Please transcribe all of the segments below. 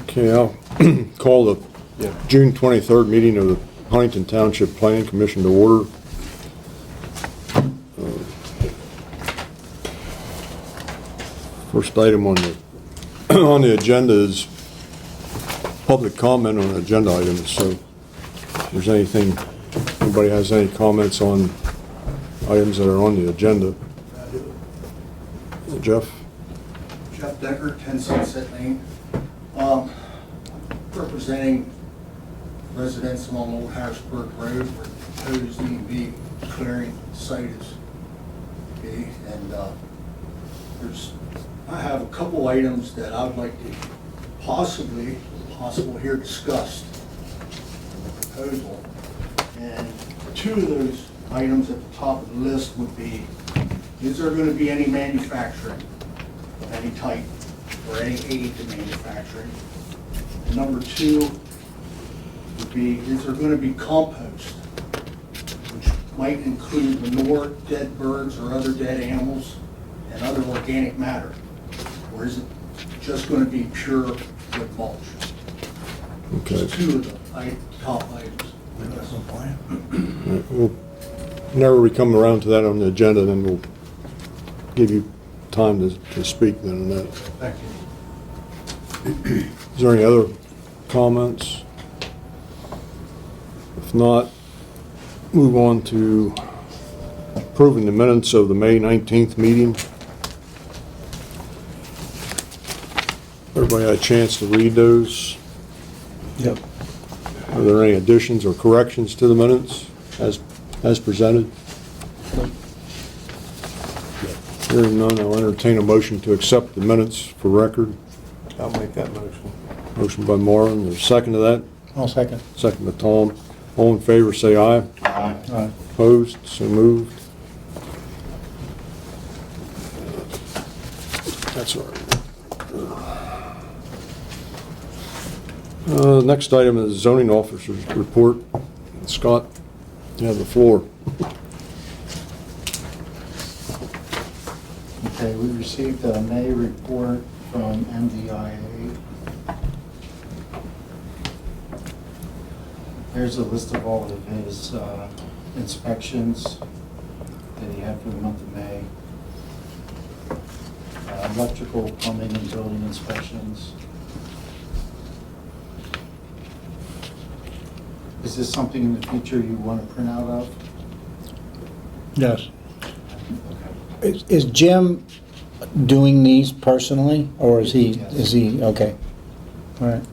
Okay, I'll call the June 23rd meeting of the Huntington Township Planning Commission to order. First item on the agenda is public comment on agenda items. So if there's anything, anybody has any comments on items that are on the agenda? Jeff? Jeff Decker, 10 Sunset Lane. Representing residents along Old Harrisburg Road where proposed EV clearing site is. Okay, and I have a couple items that I'd like to possible here discussed in the proposal. And two of those items at the top of the list would be, is there going to be any manufacturing of any type or any aid to manufacturing? And number two would be, is there going to be compost, which might include manure, dead birds or other dead animals, and other organic matter? Or is it just going to be pure wood mulch? Okay. Just two of the top items. We'll, whenever we come around to that on the agenda, then we'll give you time to speak then on that. Thank you. Is there any other comments? If not, move on to approving the minutes of the May 19th meeting. Everybody had a chance to read those? Yep. Are there any additions or corrections to the minutes as presented? Hearing none, I'll entertain a motion to accept the minutes for record. I'll make that motion. Motion by Marlon, there's a second to that. I'll second. Second by Tom. All in favor, say aye. Aye. Opposed, so moved. That's all right. Next item is zoning officer's report. Scott, you have the floor. Okay, we received a May report from MDIA. Here's a list of all of his inspections that he had for the month of May. Electrical, plumbing, and building inspections. Is this something in the future you want to print out of? Yes. Okay. Is Jim doing these personally, or is he, Yes. okay. All right.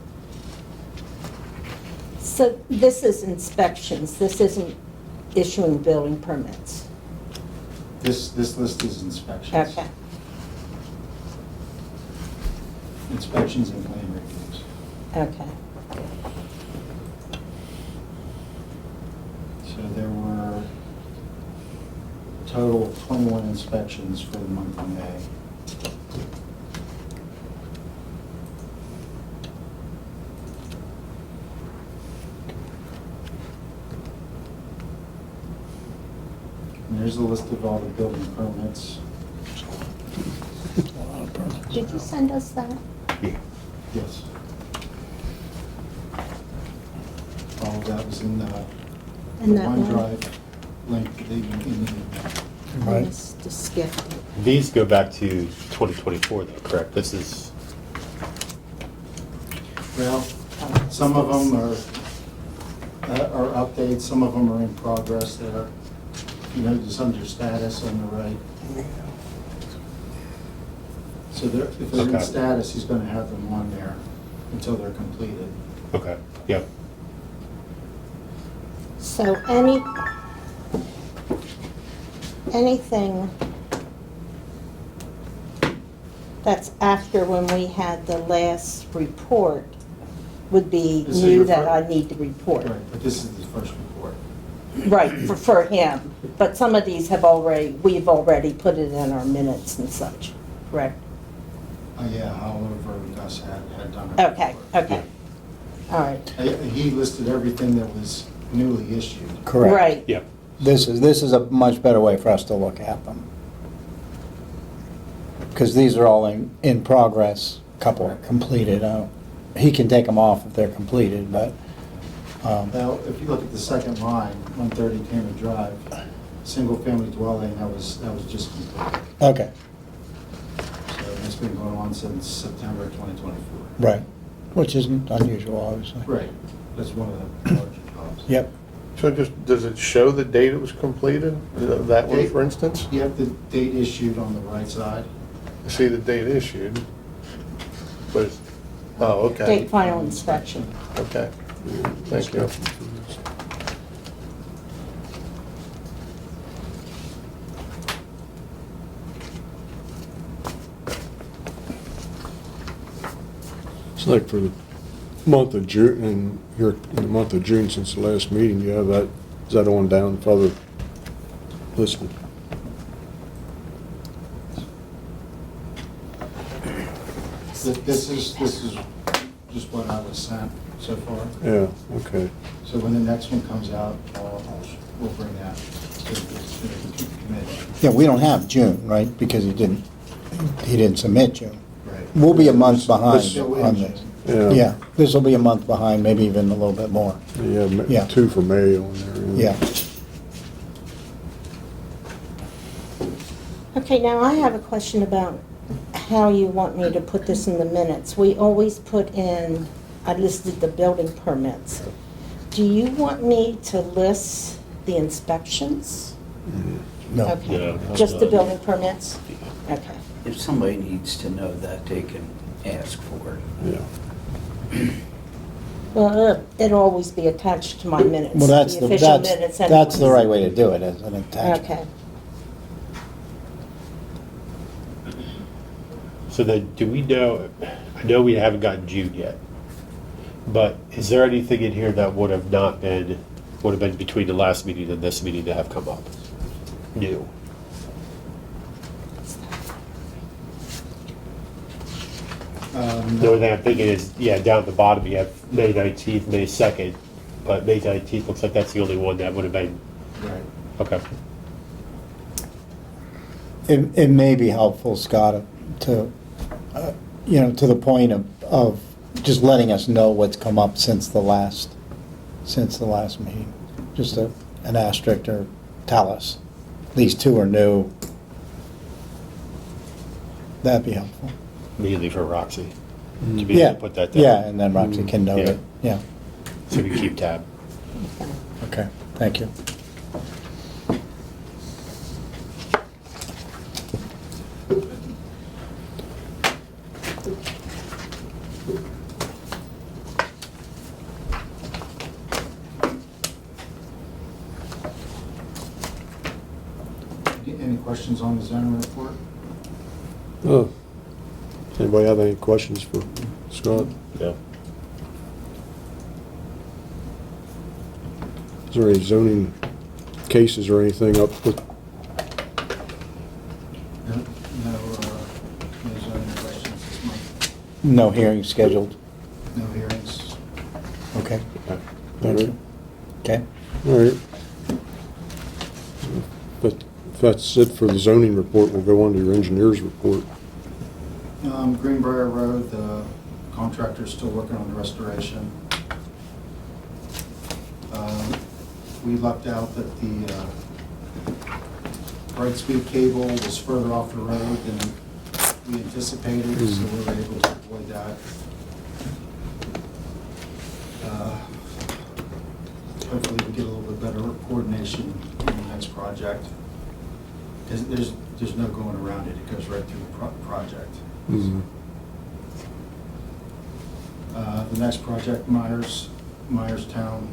So this is inspections, this isn't issuing building permits? This list is inspections. Okay. Inspections and plan reviews. Okay. So there were a total of 21 inspections for the month of May. And there's a list of all the building permits. Did you send us that? Yes. All of that was in the In that one? OneDrive link that you needed. Right. Just to skip. These go back to 2024 though, correct? This is, Well, some of them are updates, some of them are in progress there. You know, just under status on the right. So if they're in Okay. status, he's gonna have them on there until they're completed. okay, yep. So anything that's after when we had the last report would be This is new your that fir- I need to report. Right, but this is the first report. Right, for him. But some of these we've already put it in our minutes and such, correct? Yeah, however, Gus had done it. Okay, okay. All right. He listed everything that was newly issued. Correct. Right. Yep. This is a much better way for us to look at them. Because these are all in progress, a couple are completed. he can take them off if they're completed, but, Now, if you look at the second line, 130 Taylor Drive, single-family dwelling, that was just completed. okay, So it's been going on since September 2024. right, which isn't unusual, obviously. Right, that's one of the larger jobs. Yep, So just, does it show the date it was completed? That one, for instance? You have the date issued on the right side. I see the date issued. But it's, oh, okay, Date final inspection. okay. Thank you. It's like for the month of June, and here in the month of June since the last meeting, you have that, is that on down further listed? This is just what I was sent so far. Yeah, okay. So when the next one comes out, we'll bring that to the committee. yeah, we don't have June, right, because he didn't submit June. Right. We'll be a month behind Still on in this. June. Yeah, this will be a month behind, maybe even a little bit more, You Yeah. have 2 for May on there. yeah. Okay, now I have a question about how you want me to put this in the minutes. We always put in, I listed the building permits. Do you want me to list the inspections? No, Okay, No. just the building permits? Okay. If somebody needs to know that, they can ask for it. Yeah. Well, it'll always be attached to my minutes. well, that's the, official minutes that's the anyways. right way to do it, as an attachment. Okay. So then, do we know, I know we haven't gotten June yet, but is there anything in here that would have been between the last meeting and this meeting that have come up? New? The only thing I'm thinking is, yeah, down at the bottom, you have May 19th, May 2nd, but May 19th looks like that's the only one that would have been, Right. okay. It may be helpful, Scott, to, to the point of just letting us know what's come up since the last meeting. Just an asterisk or tell us. These 2 are new. That'd be helpful. Immediately for Roxy, to be Yeah, able to put that down. yeah, and then Roxy can note Yeah. it. Yeah, So we can keep tab. okay, thank you. Any questions on the zoning report? Oh. Anybody have any questions for Scott? Yeah. Is there any zoning cases or anything up with, No zoning questions this month. No hearing scheduled. No hearings. Okay, all thank right, you. Okay, all right. But if that's it for the zoning report, we'll go on to your engineer's report. Greenbrier Road, the contractor's still working on the restoration. We lucked out that the Brightspeed cable was further off the road than we anticipated, so we were able to avoid that. Hopefully we get a little bit better coordination in the next project. Because there's no going around it, it goes right through the project. Mhm. The next project, Myerstown,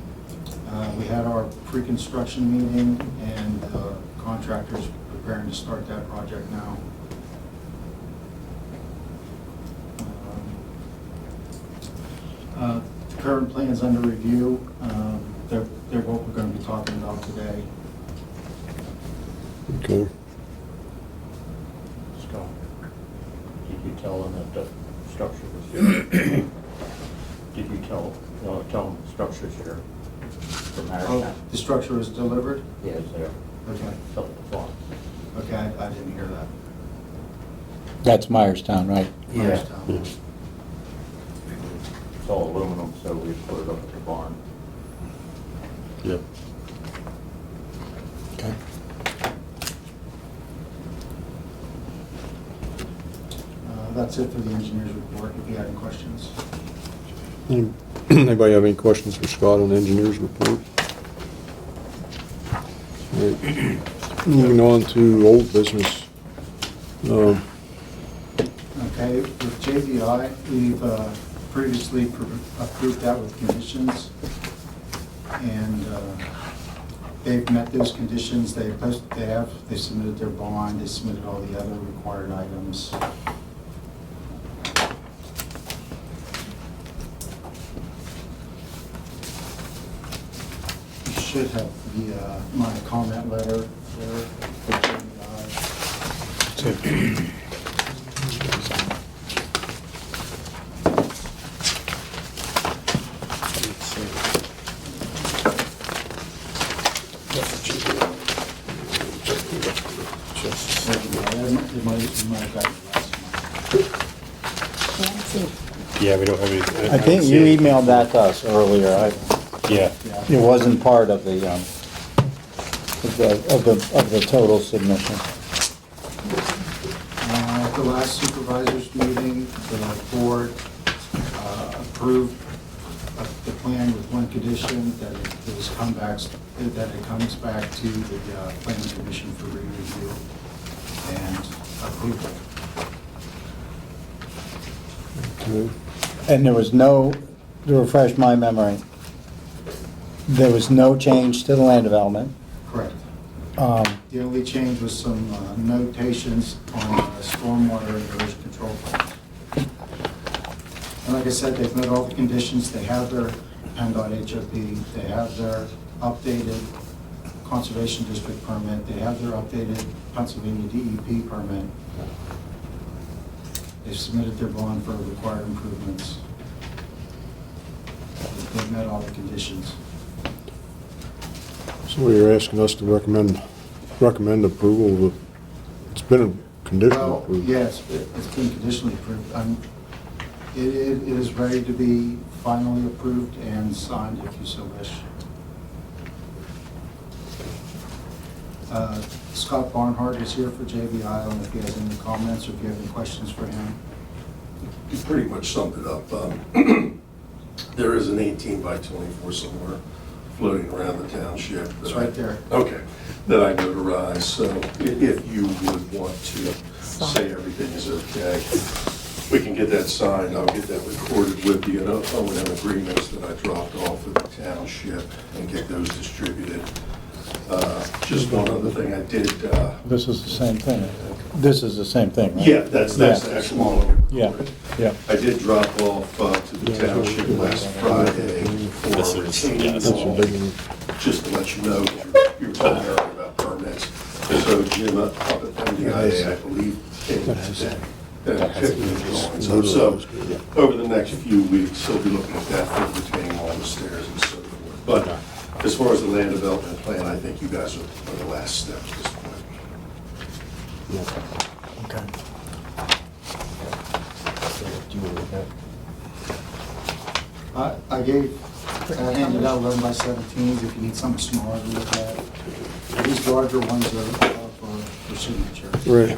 we had our pre-construction meeting, and the contractor's preparing to start that project now. Current plans under review, they're what we're going to be talking about today. Okay. Scott, did you tell them that the structure was here? Did you tell them the structure's here from our Oh, town? the structure is delivered? Yeah, it's there. Okay, Tell them the plot. okay, I didn't hear that. that's Myerstown, right? Myerstown. That's it for the engineer's report, if you have any questions. Anybody have any questions for Scott on the engineer's report? All right. Moving on to old business. Okay, with JVI, we've previously approved that with conditions, and they've met those conditions. They submitted their bond, they submitted all the other required items. You should have my comment letter there for JVI. You might have gotten it last month. Yeah, we don't have any. I think you emailed that to us earlier. Yeah. It wasn't part of the, of the total submission. At the last supervisors meeting, the board approved the plan with one condition, that it comes back to the planning commission for re-review and approval. Okay. And there was no, to refresh my memory, there was no change to the land development. Correct. Um, The only change was some notations on stormwater and erosion control plans. And like I said, they've met all the conditions. They have their PennDOT HOP, they have their updated Conservation District permit, they have their updated Pennsylvania DEP permit. They've submitted their bond for required improvements. They've met all the conditions. So you're asking us to recommend approval of, it's been conditional Well, approved. yes, it's been conditionally approved. It is ready to be finally approved and signed if you so wish. Scott Barnhart is here for JVI. I don't know if he has any comments or if you have any questions for him. You pretty much summed it up. There is an 18 by 24 somewhere floating around the township. It's right there. Okay, that I notarized, so if you would want to say everything is okay, we can get that signed, I'll get that recorded with the O&M agreements that I dropped off at the township and get those distributed. Just one other thing I did. This is the same thing. This is the same thing, right? Yeah, that's the actual one. Yeah, yeah. I did drop off to the township last Friday for This a is- retaining yes. wall, just to let you know, you were talking earlier about permits. So Jim up at MDIA, I believe, came today. So over the next few weeks, he'll be looking at that for retaining wall, the stairs and so forth. But as far as the land development plan, I think you guys are the last step at this point. Okay. I handed out 11 by 17s if you need something smaller to look at. These larger ones are for signature. Right.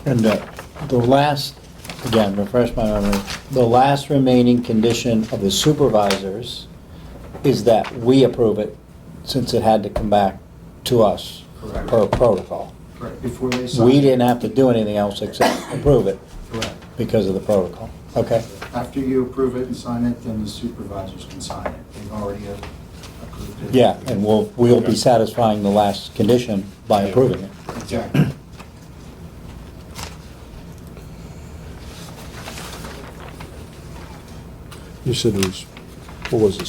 And the last, again, refresh my memory, the last remaining condition of the supervisors is that we approve it, since it had to come back to us Correct. per protocol. Correct, before they sign. We didn't have to do anything else except approve it Correct. because of the protocol. Okay? After you approve it and sign it, then the supervisors can sign it. They've already approved it. Yeah, and we'll be satisfying the last condition by approving it. Exactly. You said there was, what was it,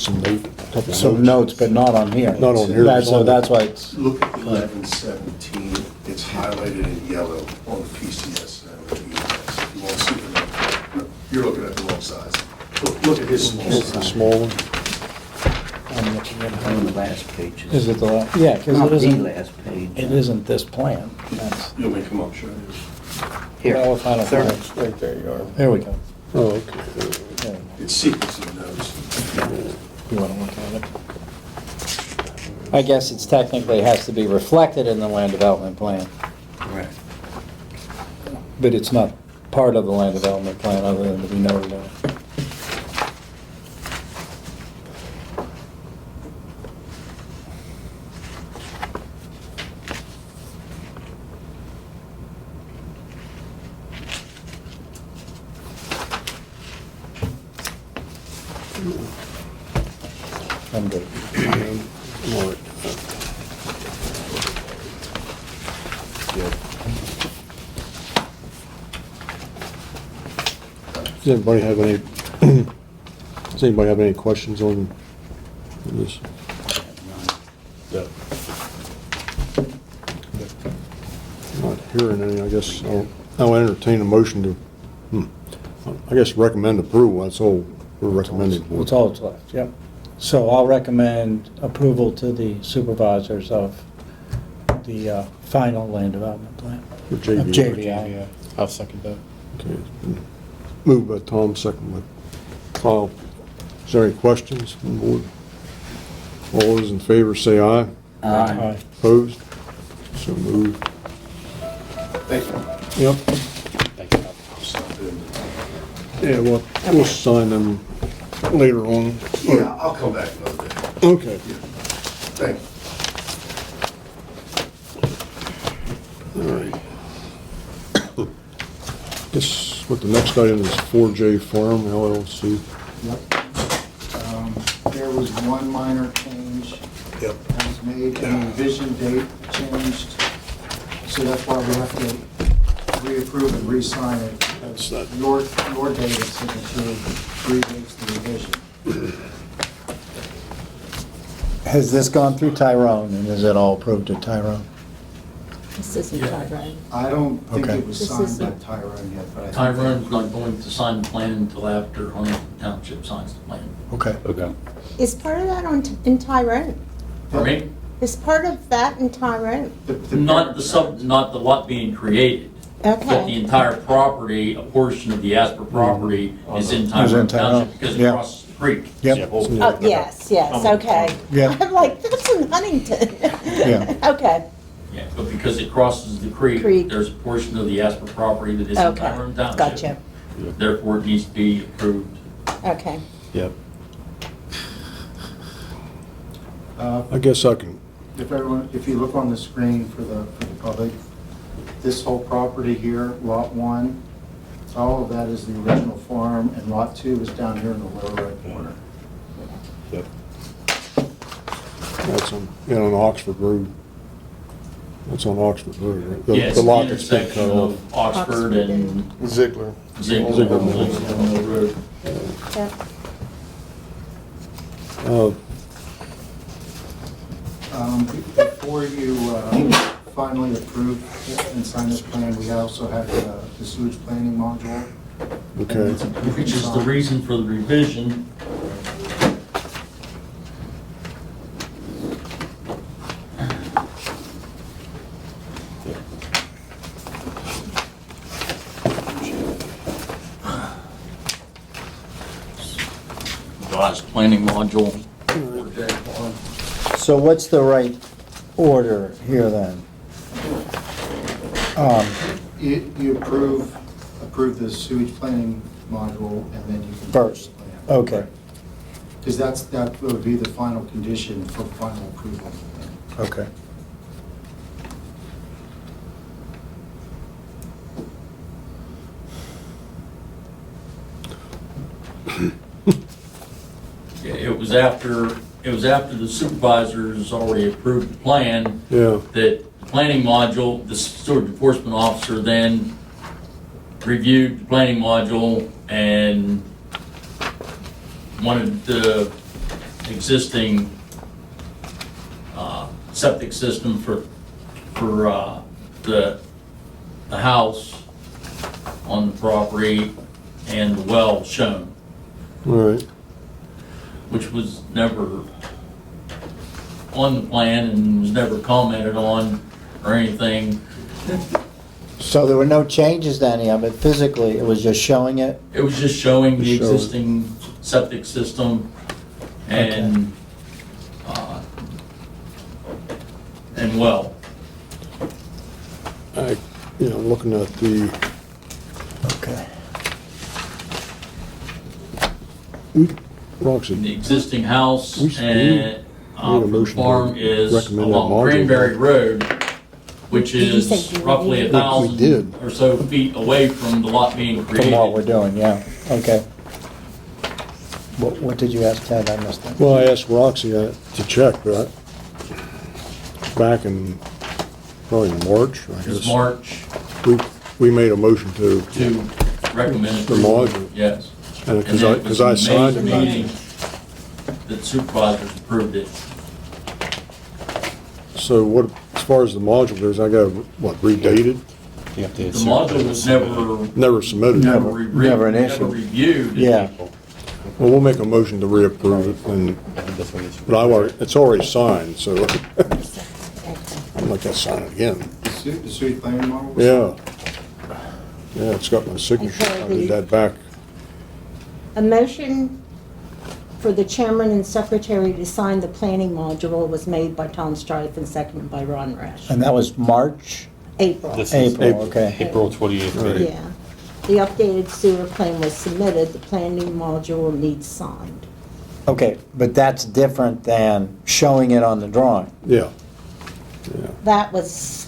couple Some notes, but not on here. Not on here. So that's why it's, Look at 1117, it's highlighted in yellow on the PCS. If you want to see the note, you're looking at the wrong size. Look at his small It's the size. small one. I'm looking at On the last page. Is it the last? Yeah, because Not it the isn't, last page. it isn't this plan. That's, You want me to come up, show you? Here. well, if I don't Third. find it, right there you are. There we go. Oh, okay. There we go. It's sequencing notes. You want to look at it? I guess it's technically has to be reflected in the land development plan. Right. But it's not part of the land development plan other than to be noted on it. I'm good. All right. Does anybody have any, does anybody have any questions on this? No. Not hearing any, I guess I'll entertain a motion to, I guess recommend approval, that's all we're recommending. That's all that's left, yep. So I'll recommend approval to the supervisors of the final land development plan. For Of JV. JVI. I'll second that. Okay, it's been moved by Tom, second by Kyle. Is there any questions from the board? All those in favor say aye. Aye. Opposed? So moved. Thank you. Yep. Thank you. I'll stop in. Yeah, we'll sign them later on. Yeah, I'll come back another day. Okay. Thank you. All right. Guess what the next item is 4J Farm LLC. There was one minor change Yep. that was made, and the revision date changed, so that's why we have to reapprove and re-sign it. That's that. Your date is signature predates the revision. Has this gone through Tyrone, and is it all approved at Tyrone? This isn't Tyrone. I don't think Okay. it was This signed by isn't- Tyrone yet, but I think. Tyrone's not going to sign the plan until after Huntington Township signs the plan. Okay. Okay. Is part of that in Tyrone? For me, Is part of that in Tyrone? not the lot being created, but the Okay. entire property, a portion of the Asper property is in Is in Tyrone Tyrone, Township because it yeah. crosses the creek. Yep. Oh, yes, okay. Yeah. I'm like, that's in Huntington. Yeah. Okay, Yeah, but because it crosses the creek, Creek. there's a portion of the Asper property that is in okay. Tyrone Township. Gotcha. Therefore, it needs to be approved. Okay. Yep. I guess I can, If you look on the screen for the public, this whole property here, Lot 1, all of that is the original farm, and Lot 2 is down here in the lower right corner. yep. That's on Oxford Road. That's on Oxford Road, right? The- Yes, the the lot that's been cut intersection off. of Oxford and Ziegler. Ziegler Ziegler. Road. Yep. Before you finally approve and sign this plan, we also have the sewage planning module. Okay. Which is the reason for the revision. Last planning module. So what's the right order here then? You approve the sewage planning module, and then you can. First, okay, Because that would be the final condition for final approval. okay. Yeah, it was after the supervisors already approved the plan, Yeah, that the planning module, the sewage enforcement officer then reviewed the planning module and wanted the existing septic system for the house on the property and the well shown, all right. which was never on the plan and was never commented on or anything. So there were no changes to any of it physically, it was just showing it? It was just showing the Showing. existing septic system and, and well. Looking at the, Okay. Roxy, The existing house We- and a for the motion to farm is recommend that along module. Cranberry Road, which Did you say is you roughly reviewed? 1,000 did. or so feet away from the lot being From what we're created. doing, yeah, okay. What did you ask Ted? I missed that. well, I asked Roxy to check, but back in, probably in March, I It's guess. March We made a motion to, to recommend The approval. module. Yes. and And because then I, it was because I in signed May's it. meeting that supervisors approved it. So what, as far as the module goes, I got, what, redated? You have to The assume module that was it's Never submitted. Never an issue. reviewed. Yeah, Well, we'll make a motion to reapprove it, and, but it's already signed, so I'm not gonna sign it again. The street planning model? was- Yeah. Yeah, it's got my signature. I did that back. A motion for the chairman and secretary to sign the planning module was made by Tom Strife and seconded by Ron Resch. and that was March, April. This is April, okay. April 28th meeting. Yeah. The updated sewer plan was submitted, the planning module needs signed. Okay, but that's different than showing it on the drawing. Yeah. That was,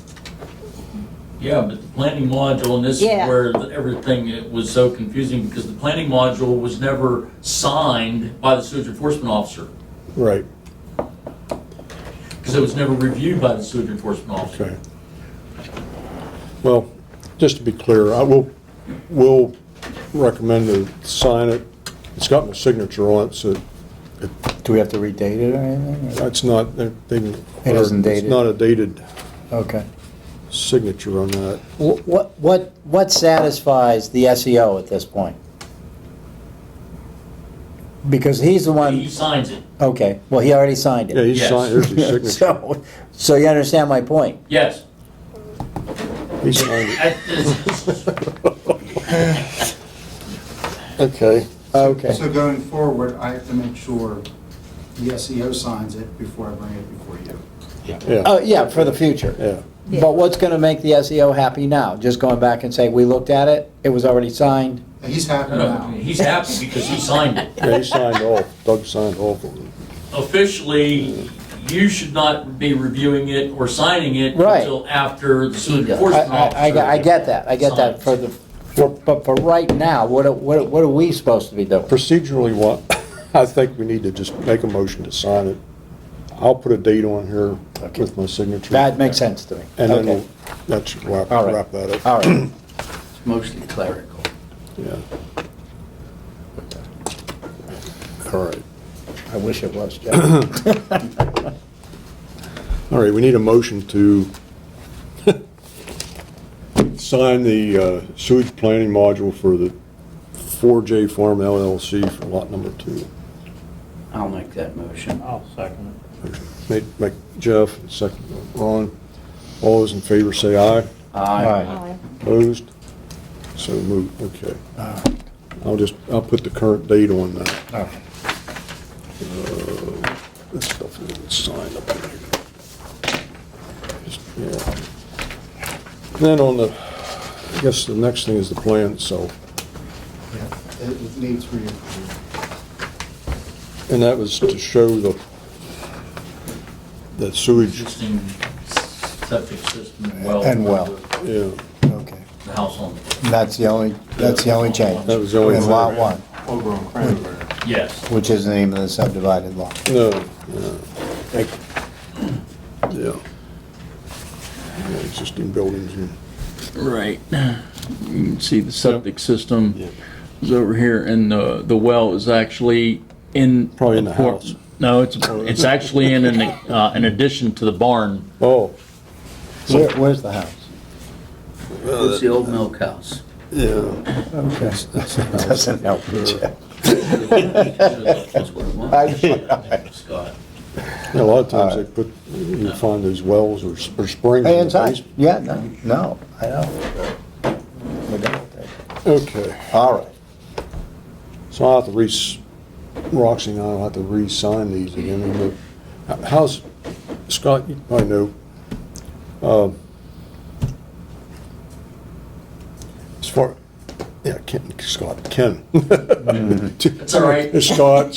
Yeah, but the planning module, and this is Yeah. where everything it was so confusing, because the planning module was never signed by the sewage enforcement officer, Right, because it was never reviewed by the sewage enforcement officer. okay. Well, just to be clear, we'll recommend to sign it. It's got my signature on it, so Do we have to redate it or anything? or- that's not, It isn't dated. It's not a dated Okay. signature on that. What satisfies the SEO at this point? Because he's the He one, signs it, okay, well, he already signed Yeah, it. he's Yes. signed, there's his signature. So you understand my point? yes. He signed it. Okay. Okay. So going forward, I have to make sure the SEO signs it before I bring it before you. Yeah, Oh, yeah, for the future. yeah. But what's gonna make the SEO happy now? Just going back and say, we looked at it, it was already signed? He's happy No, now. he's happy because he signed it. Yeah, he signed off, Doug signed off on it. Officially, you should not be reviewing it or signing it Right. until after the sewage does. enforcement officer. I get that, signs. but for right now, what are we supposed to be doing? Procedurally, what, I think we need to just make a motion to sign it. I'll put a date on here with my signature. That makes sense to me. And then Okay. that should wrap All right. that up. All right, It's mostly clerical. Yeah. All right. I wish it was, Jeff. All right, we need a motion to sign the sewage planning module for the 4J Farm LLC for lot number 2. I'll make that motion. I'll second Make Jeff, second Ron. All those in favor say aye. aye. Opposed? So moved, okay. I'll put the current date on that. This stuff is signed up here. Yeah. Then on the, I guess the next thing is the plan itself. It needs review. And that was to show the sewage, Existing septic system and well. And well. yeah. Okay. The house on, That's the only change. That was the only In thing. lot 1, Over on Cranberry. yes. which is the name of the subdivided lot. No, yeah. Yeah. Yeah, existing buildings and, Right. You can see the septic system is over here, and the well is actually in. Probably in the a por- house. No, it's actually in an addition to the barn. oh, Where's the house? It's the old milk house. yeah. Okay. Doesn't help me, Jeff. That's what it was. Scott. Yeah, a lot of times they put, you find those wells or springs Hey, in the inside, basement. yeah, no, I know. We don't. Okay, All right. so I'll have to Roxy and I'll have to re-sign these again. How's, Scott, you probably know, far, yeah, Ken. That's all right. Scott.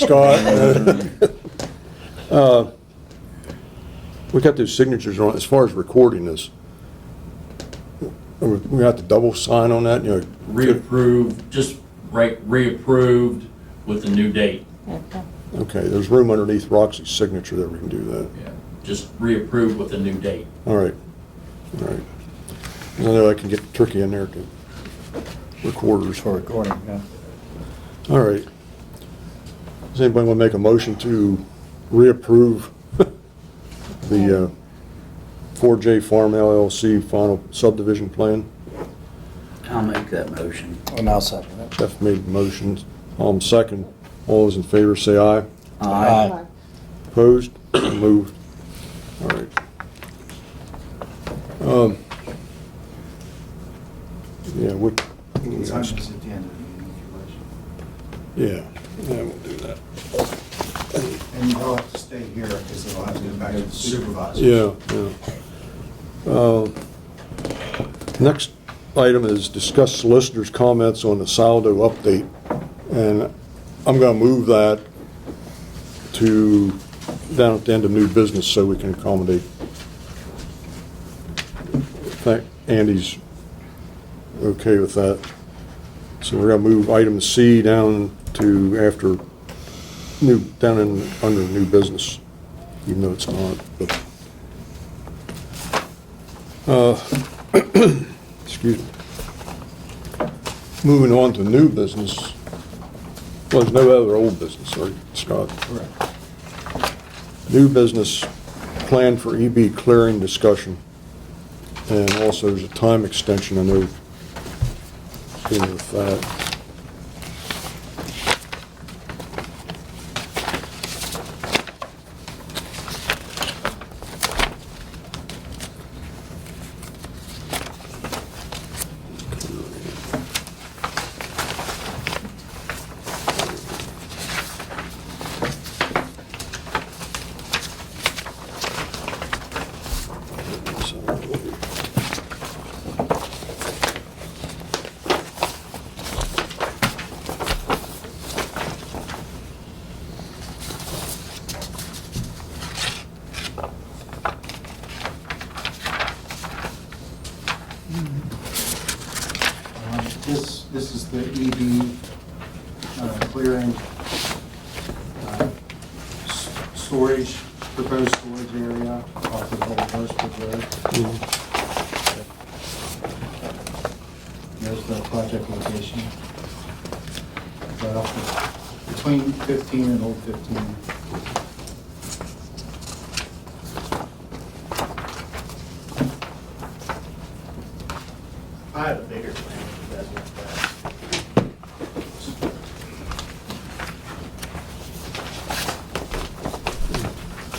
We got those signatures on, as far as recording this. We have to double sign on that, you know. Reapproved, just write reapproved with the new date. Okay. Okay, there's room underneath Roxy's signature that we can do that. Yeah. Just reapproved with the new date. All right. I know that can get tricky in there to recorders. For recording, yeah. All right. Does anybody want to make a motion to reapprove the 4J Farm LLC final subdivision plan? I'll make that motion. And I'll second it. Jeff made the motion. Second. All those in favor say aye. Aye. Opposed? Moved. All right. Yeah, what? It's at the end of the meeting if you wish. Yeah, we'll do that. And you'll have to stay here because it'll have to go back to the supervisor. Yeah. Next item is discuss solicitor's comments on the SALDO update. And I'm gonna move that to down at the end of new business so we can accommodate. I think Andy's okay with that. So we're gonna move item C down to after under new business, even though it's not, but. Excuse me. Moving on to new business. Well, there's no other old business, right, Scott? Correct. New business plan for EB clearing discussion. And also there's a time extension, I know, in with that. This is the EB clearing storage, proposed storage area off of Old Harrisburg Road. There's the project location. Right off between 15 and Old 15. I have a bigger plan if you guys want that.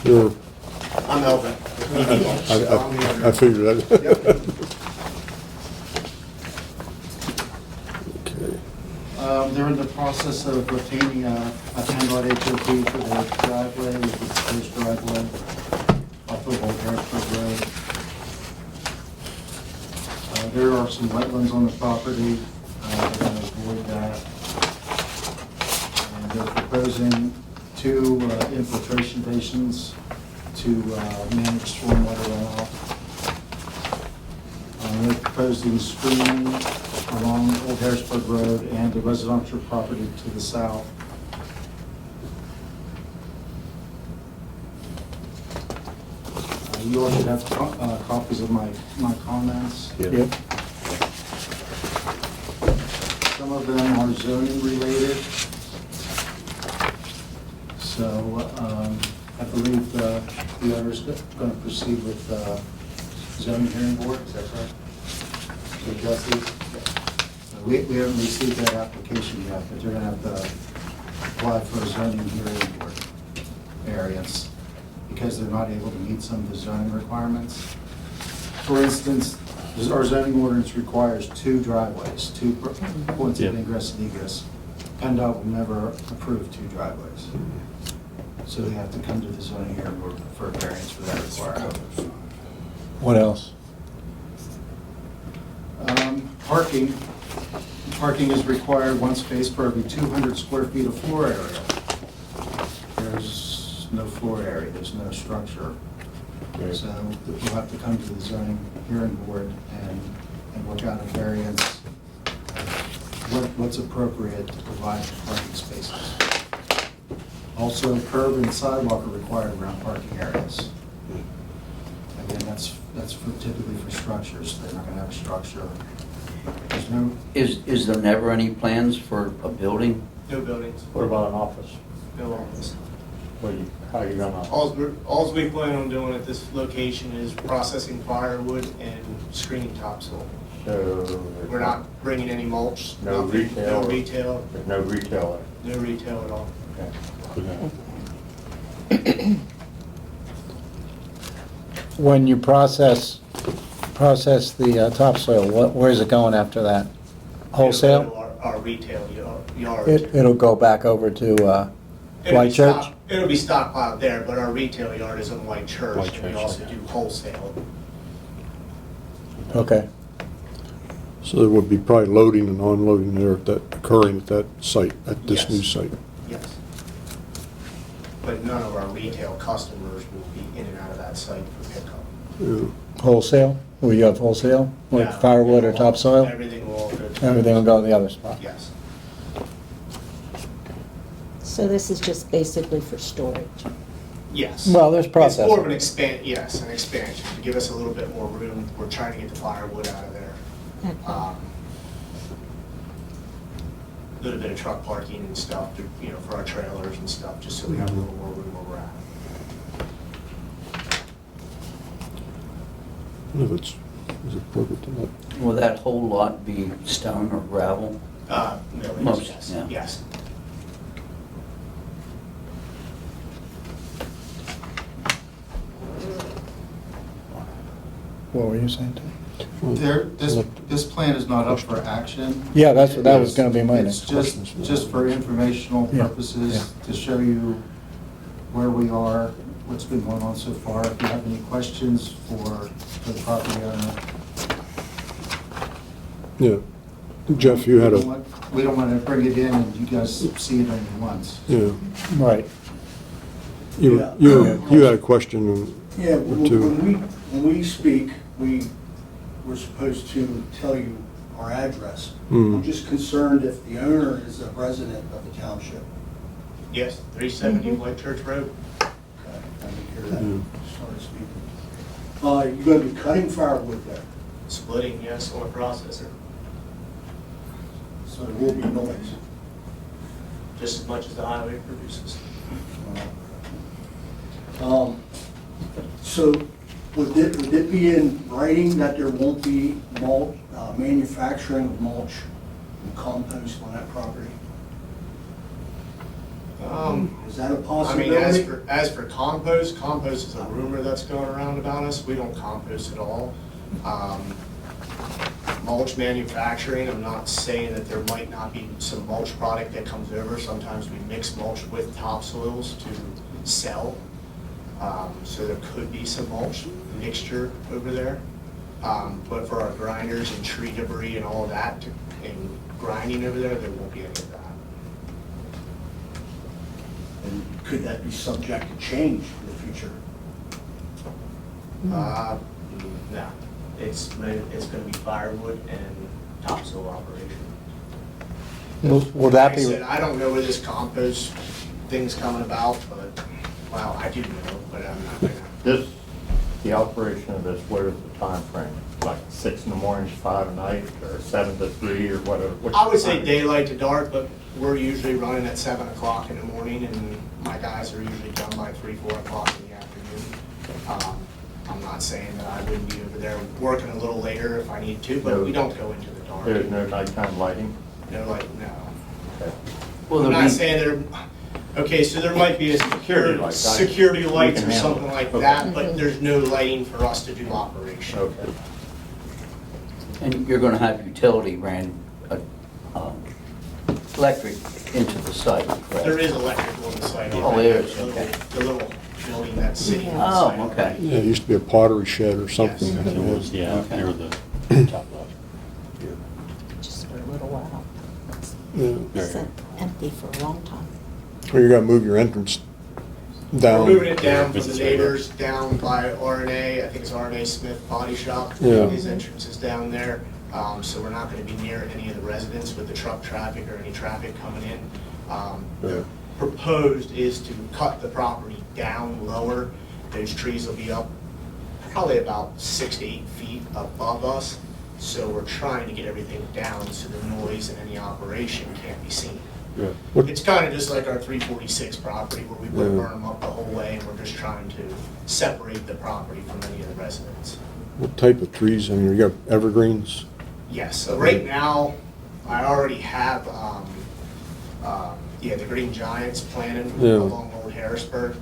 You're, I'm helping. I figured that. Okay. They're in the process of obtaining a PennDOT HOP for their driveway, the proposed driveway off of Old Harrisburg Road. There are some wetlands on the property, they're going to avoid that. And they're proposing 2 infiltration basins to manage stormwater runoff. They're proposing screening along Old Harrisburg Road and the residential property to the south. You all should have copies of my comments. Yep. Some of them are zoning related. So I believe the owner's going to proceed with zoning hearing board, is that correct? To address these? We haven't received that application yet, but you're going to have to apply for a zoning hearing board variance because they're not able to meet some of the zoning requirements. For instance, our zoning ordinance requires 2 driveways, 2 points of ingress and egress. PennDOT will never approve 2 driveways. So they have to come to the zoning hearing board for a variance for that requirement. What else? Parking, Parking is required, one space per every 200 square feet of floor area. There's no floor area, there's no structure. So we'll have to come to the zoning hearing board and work out a variance, what's appropriate to provide for parking spaces. Also, curb and sidewalk are required around parking areas. Again, that's typically for structures, they're not gonna have a structure. There's no, Is there never any plans for a building? No buildings, What about an office? no office. How you gonna? All we plan on doing at this location is processing firewood and screening topsoil. So. We're not bringing any mulch. No nothing, retail? No retail, There's no retail there? no retail at all. Okay. When you process the topsoil, where's it going after that? Wholesale? It'll go to Our retail yard. It'll go back over to It'll White be Church? It'll be stockpiled there, but our retail yard is on White Church. White And we Church, also yeah. do wholesale. Okay. So there would be probably loading and unloading there occurring at that site, at this Yes. new site. Yes. But none of our retail customers will be in and out of that site for pickup. Yeah. Wholesale? Will you have wholesale, like Yeah, firewood or it'll all- topsoil? Everything will all go to. Everything will go to the other spot? Yes. So this is just basically for storage. Yes. Well, there's It's more of processing. an an expansion, to give us a little bit more room. We're trying to get the firewood out of there. Okay. A little bit of truck parking and stuff, for our trailers and stuff, just so we have a little more room where we're at. If it's, is it appropriate to let? Will that whole lot be stone or gravel? Millings, Most, yes, yeah. yes. What were you saying, Tom? this plan is not up for action. Yeah, that was gonna be my It's next. just for informational Yeah, purposes, to show you where we are, what's been going on so far. If you have any questions for the property owner. Yeah. Jeff, you had a, We don't want to bring it in and you guys see it only once. yeah, Right. you had a question Yeah, or two. when we speak, we're supposed to tell you our address. Hmm. I'm just concerned if the owner is a resident of the township. Yes, 370 White Church Road. Okay, I didn't hear that, Yeah. started speaking. You're gonna be cutting firewood there, Splitting, yes, on a processor, so there will be noise. just as much as the highway produces. So would it be in writing that there won't be mulch, manufacturing of mulch and compost on that property? Is that a I mean, possibility? as for compost is a rumor that's going around about us. We don't compost at all. Mulch manufacturing, I'm not saying that there might not be some mulch product that comes over. Sometimes we mix mulch with topsoils to sell. So there could be some mulch mixture over there. But for our grinders and tree debris and all of that, and grinding over there won't be any of that. And could that be subject to change in the future? No, it's gonna be firewood and topsoil operation. Will that Like I said, be, I don't know where this compost thing's coming about, but, well, I do know, but I'm not gonna. The operation of this, what is the time frame? Like 6 in the morning, 5 at night, or 7 to 3, or whatever? What's I the would say time? daylight to dark, but we're usually running at 7 o'clock in the morning, and my guys are usually done by 3, 4 o'clock in the afternoon. I'm not saying that I wouldn't be over there working a little later if I need to, but we don't go into the dark. There's no nighttime lighting? No, no. Okay. Will I'm there not be, saying there, okay, so there might be a Security light, security we lights can or handle something it. like Okay. that, but there's no lighting for us to do operation. Okay. and you're gonna have utility ran, electric into the site, correct? There is electrical on the site. Oh, already. there is, The little- okay. The little building that's sitting on the site. Oh, okay. Yeah, it used to be a pottery shed or something. Yes. It was, yeah, Okay. near the top level. Just where little while. Yeah. It's empty for a long time. Or you gotta move your entrance We're down. moving it down for the neighbors, down by RNA, I think it's RNA Smith Body Shop. Yeah. His entrance is down there, so we're not gonna be near any of the residents with the truck traffic or any traffic coming in. The proposed is to cut the property down lower. Those trees will be up probably about 6 to 8 feet above us. So we're trying to get everything down so the noise and any operation can't be seen. Yeah. What, It's kind of just like our 346 property where we put berm up the whole way and we're just trying to separate the property from any of the residents. what type of trees? I mean, you got evergreens? Yes, so right now, I already have, the green giants planted Yeah. along Old Harrisburg.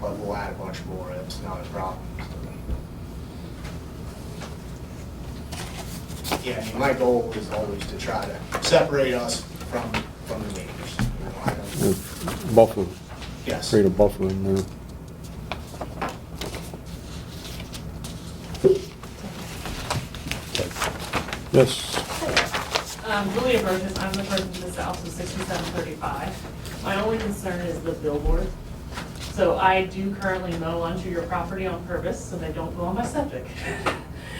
But we'll add a bunch more, it's not a problem. Yeah, I mean, my goal is always to try to separate us from the neighbors. You know, I don't, Buffer, yes. create a buffer in there. Yes, Julia Burgess, I'm the person to the south of 6735. My only concern is the billboard. So I do currently mow onto your property on purpose, so they don't go on my septic.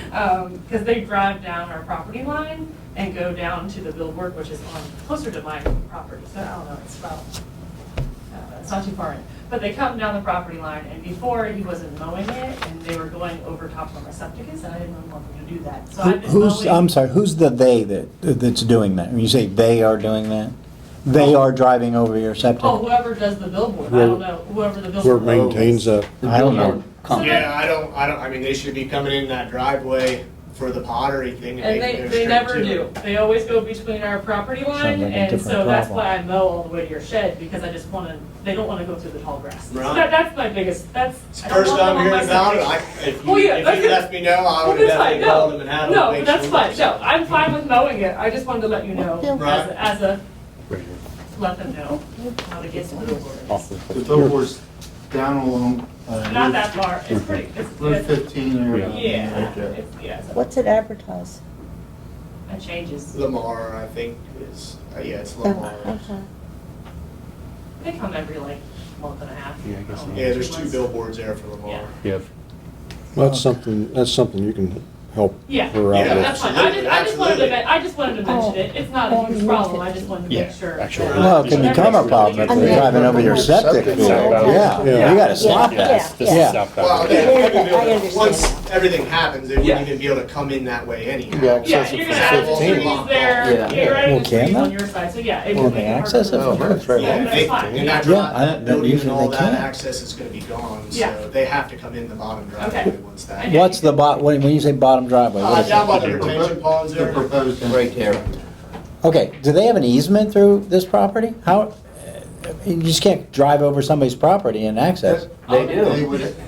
Because they drive down our property line and go down to the billboard, which is on closer to my property. So I don't know, it's about, it's not too far in. But they come down the property line, and before he wasn't mowing it, and they were going over top where my septic is, and I didn't really want them to do that. So I've been Who's, mowing- I'm sorry, who's the "they" that's doing that? When you say they are doing that? They are driving over your septic? Oh, whoever does the billboard, I don't know, whoever the whoever billboard. maintains that. I don't know. Yeah, I mean, they should be coming in that driveway for the pottery thing. And can go they straight never to do. it. They always go between our property line, like a and different so that's problem. why I mow all the way to your shed, because I just wanna, they don't wanna go through the tall grass. So Right. that's my biggest, that's. It's I the don't first want them time on hearing my about it. septic. If Well, yeah, you that's- left me know, I Well, would have that's fine, definitely called them and had them no, make that's sure. fine, no, I'm fine with mowing it, I just wanted to let you know, Right. as a, let them know how to get to the billboard. The billboard's down along. Not that far, it's pretty, Route it's, 15 area. yeah, it's, yeah, so What's it advertised? it changes. Lamar, I think, is, yeah, it's Oh, Lamar. okay. They come every like month and a half. Yeah, I guess so. Yeah, there's 2 months. billboards there for Lamar. Yeah. Yep. Well, that's something you can help Yeah, her out Yeah, with. that's fine. absolutely, I just wanted to, absolutely. I just wanted to mention it. It's not a Oh, huge problem. I just wanted to Yeah, make sure. actually. that- Well, it can become a problem if they're driving over your septic. Yeah, you gotta stop that. Yeah, Yeah. Well, they Yeah, wouldn't be I able to, understand once that. everything happens, they Yeah. wouldn't even be able to come in that way anyhow. Yeah, Yeah, access it you're from gonna have 15. trees there, Yeah. you're right, Well, the can trees they? on your side, so yeah. it Well, would they make it access hard it for from them. there. That's right. Yeah, That's they, fine. and that Yeah, drive, building and usually all they that can. access is gonna be gone, Yeah. so they have to come in the bottom Okay. driveway once that. Yeah. What's the when you say bottom driveway? what is Down by it? the retention ponds The there. proposed. Right there. Okay, do they have an easement through this property? How, you just can't drive over somebody's property and access. They do.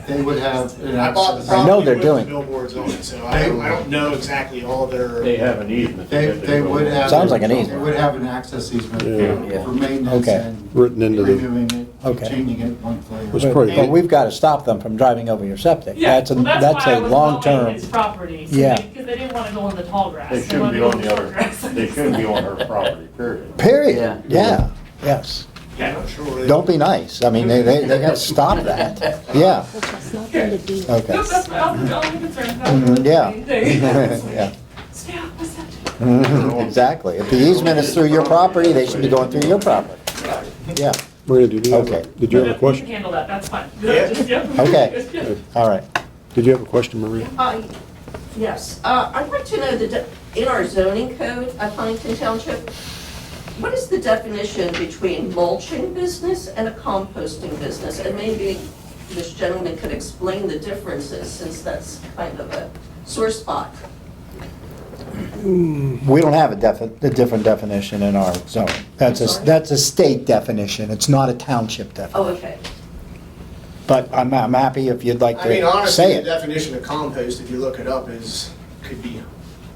They would have an I bought the access. I know property they're with doing. the billboards on it, so I don't know exactly all their. They have an easement. They would have. Sounds like an They easement. would have an access easement Yeah. for maintenance Okay. and Written into the, reviewing it, Okay. changing it monthly. Was probably- But we've gotta stop them from driving over your septic. Yeah, That's a, well, that's why I a was mowing long-term, his property, so Yeah. because they didn't wanna go in the tall grass. They shouldn't wanted be to go on in the short other, grass. they shouldn't be on her property, period. period. Yeah, yes. Yeah, I'm sure where they. Don't be nice. I mean, they gotta stop that. Yeah, Which has nothing to do with okay. Nope, that's my only concern. That Mhm, was the yeah. main thing. Yeah. Stay off my septic. Mhm, exactly. If the easement is through your property, they should be going through your property. Yeah, Maria, did you have, Okay. did you have a You can question? handle that, that's fine. Yeah. Just, yeah. Okay. Yeah. all right. Did you have a question, Maria? Yes, I'd like to know in our zoning code at Huntington Township, what is the definition between mulching business and a composting business? And maybe this gentleman could explain the differences, since that's kind of a sore spot. We don't have a different definition in our zone. That's sorry? that's a state definition. It's not a township definition. Oh, okay. But I'm happy if you'd like I mean, to honestly, say the it. definition of compost, if you look it up, could be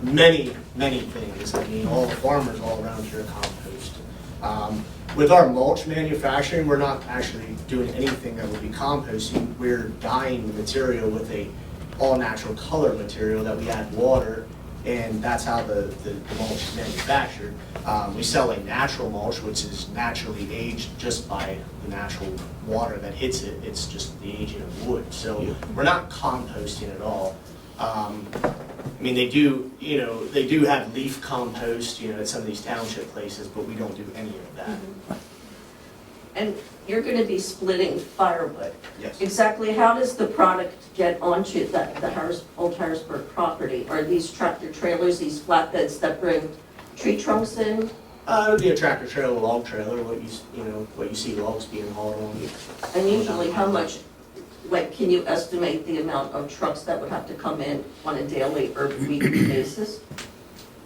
many, many things. I mean, all the farmers all around here compost. With our mulch manufacturing, we're not actually doing anything that would be composting. We're dyeing the material with a all-natural color material that we add water and that's how the mulch is manufactured. We sell a natural mulch, which is naturally aged just by the natural water that hits it. It's just the aging of wood. So we're not composting at all. I mean, they do have leaf compost, at some of these township places, but we don't do any of that. And you're going to be splitting firewood. Yes. Exactly how does the product get onto the Old Harrisburg property? Are these tractor trailers, these flatbeds that bring tree trunks in? It would be a tractor trailer, log trailer, what you see logs being hauled on. And usually how much, like, can you estimate the amount of trucks that would have to come in on a daily or weekly basis?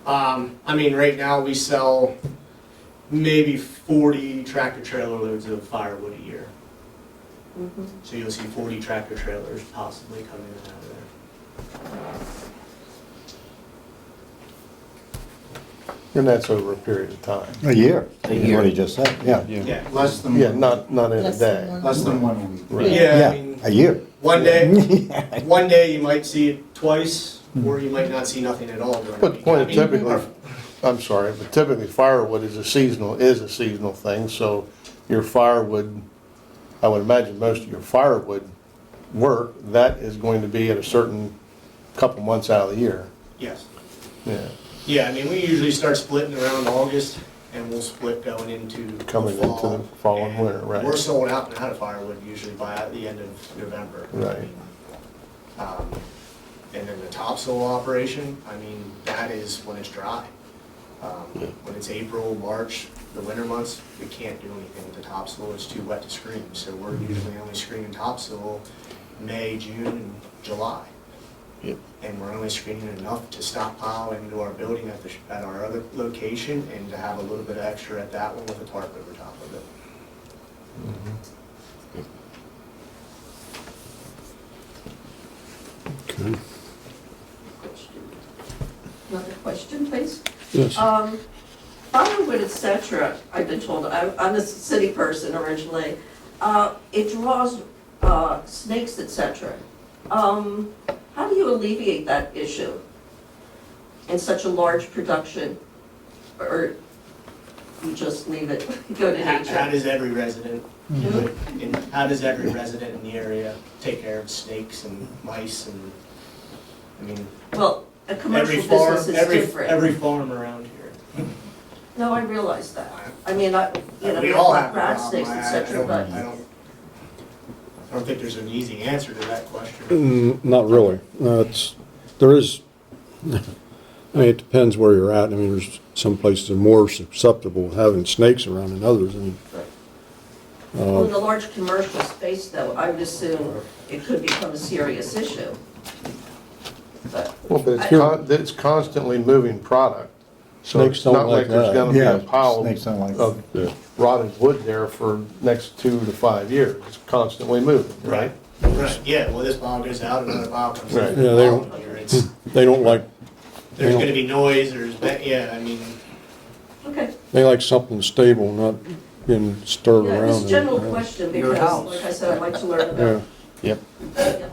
I mean, right now we sell maybe 40 tractor trailer loads of firewood a year. Mhm. So you'll see 40 tractor trailers possibly coming in and out of there. And that's over a period of time. A year, A is year. what he just said, yeah. Yeah. Less than. Yeah, not in a Less than day. one. Less than 1 week. Right. Yeah, I Yeah, mean, a year. one day you might see it twice, or you might not see nothing at all. during But the week. point I of mean, typically, I'm sorry, but typically firewood is a seasonal thing, so your firewood, I would imagine most of your firewood work, that is going to be at a certain couple months out of the year. Yes. Yeah, Yeah, I mean, we usually start splitting around August, and we'll split going into Coming the into the fall and winter, right. We're sold out and out of firewood usually by the end of November. Right. And then the topsoil operation, I mean, that is when it's dry. Yeah. When it's April, March, the winter months, we can't do anything with the topsoil, it's too wet to screen. So we're usually only screening topsoil May, June, and July. Yep. And we're only screening enough to stockpile into our building at our other location, and to have a little bit of extra at that one with a tarp over top of it. Okay. Another question, please? Yes. Firewood, et cetera, I've been told, I'm a city person originally, it draws snakes, et cetera. How do you alleviate that issue in such a large production? Or you just leave it, go to How nature? does every resident, how does every resident in the area take care of snakes and mice and, I mean, Well, a every commercial farm, business is every different. farm around here. No, I realize that. I mean, We all have a rat problem. snakes, et cetera, but. I don't think there's an easy answer to that question. Not really. There is, I mean, it depends where you're at. I mean, there's some places that are more susceptible to having snakes around than others. And, Well, in a large commercial space, though, I would assume it could become a serious issue. But well, but it's constantly moving product. So Snakes it's don't not like like there's that. gonna be Yeah, a pile snakes don't like of rotted wood there for next 2 to 5 years. It's constantly moving, right? Right, yeah, well, this pile goes out, another pile comes in. Right. Yeah, they don't- It's- they don't like, There's gonna be noise, yeah, I mean, Okay, they like something stable, not being stirred yeah, around. this general Yeah. question, Your because, house. like I said, I'd like to learn Yeah, about. Yep. Yeah.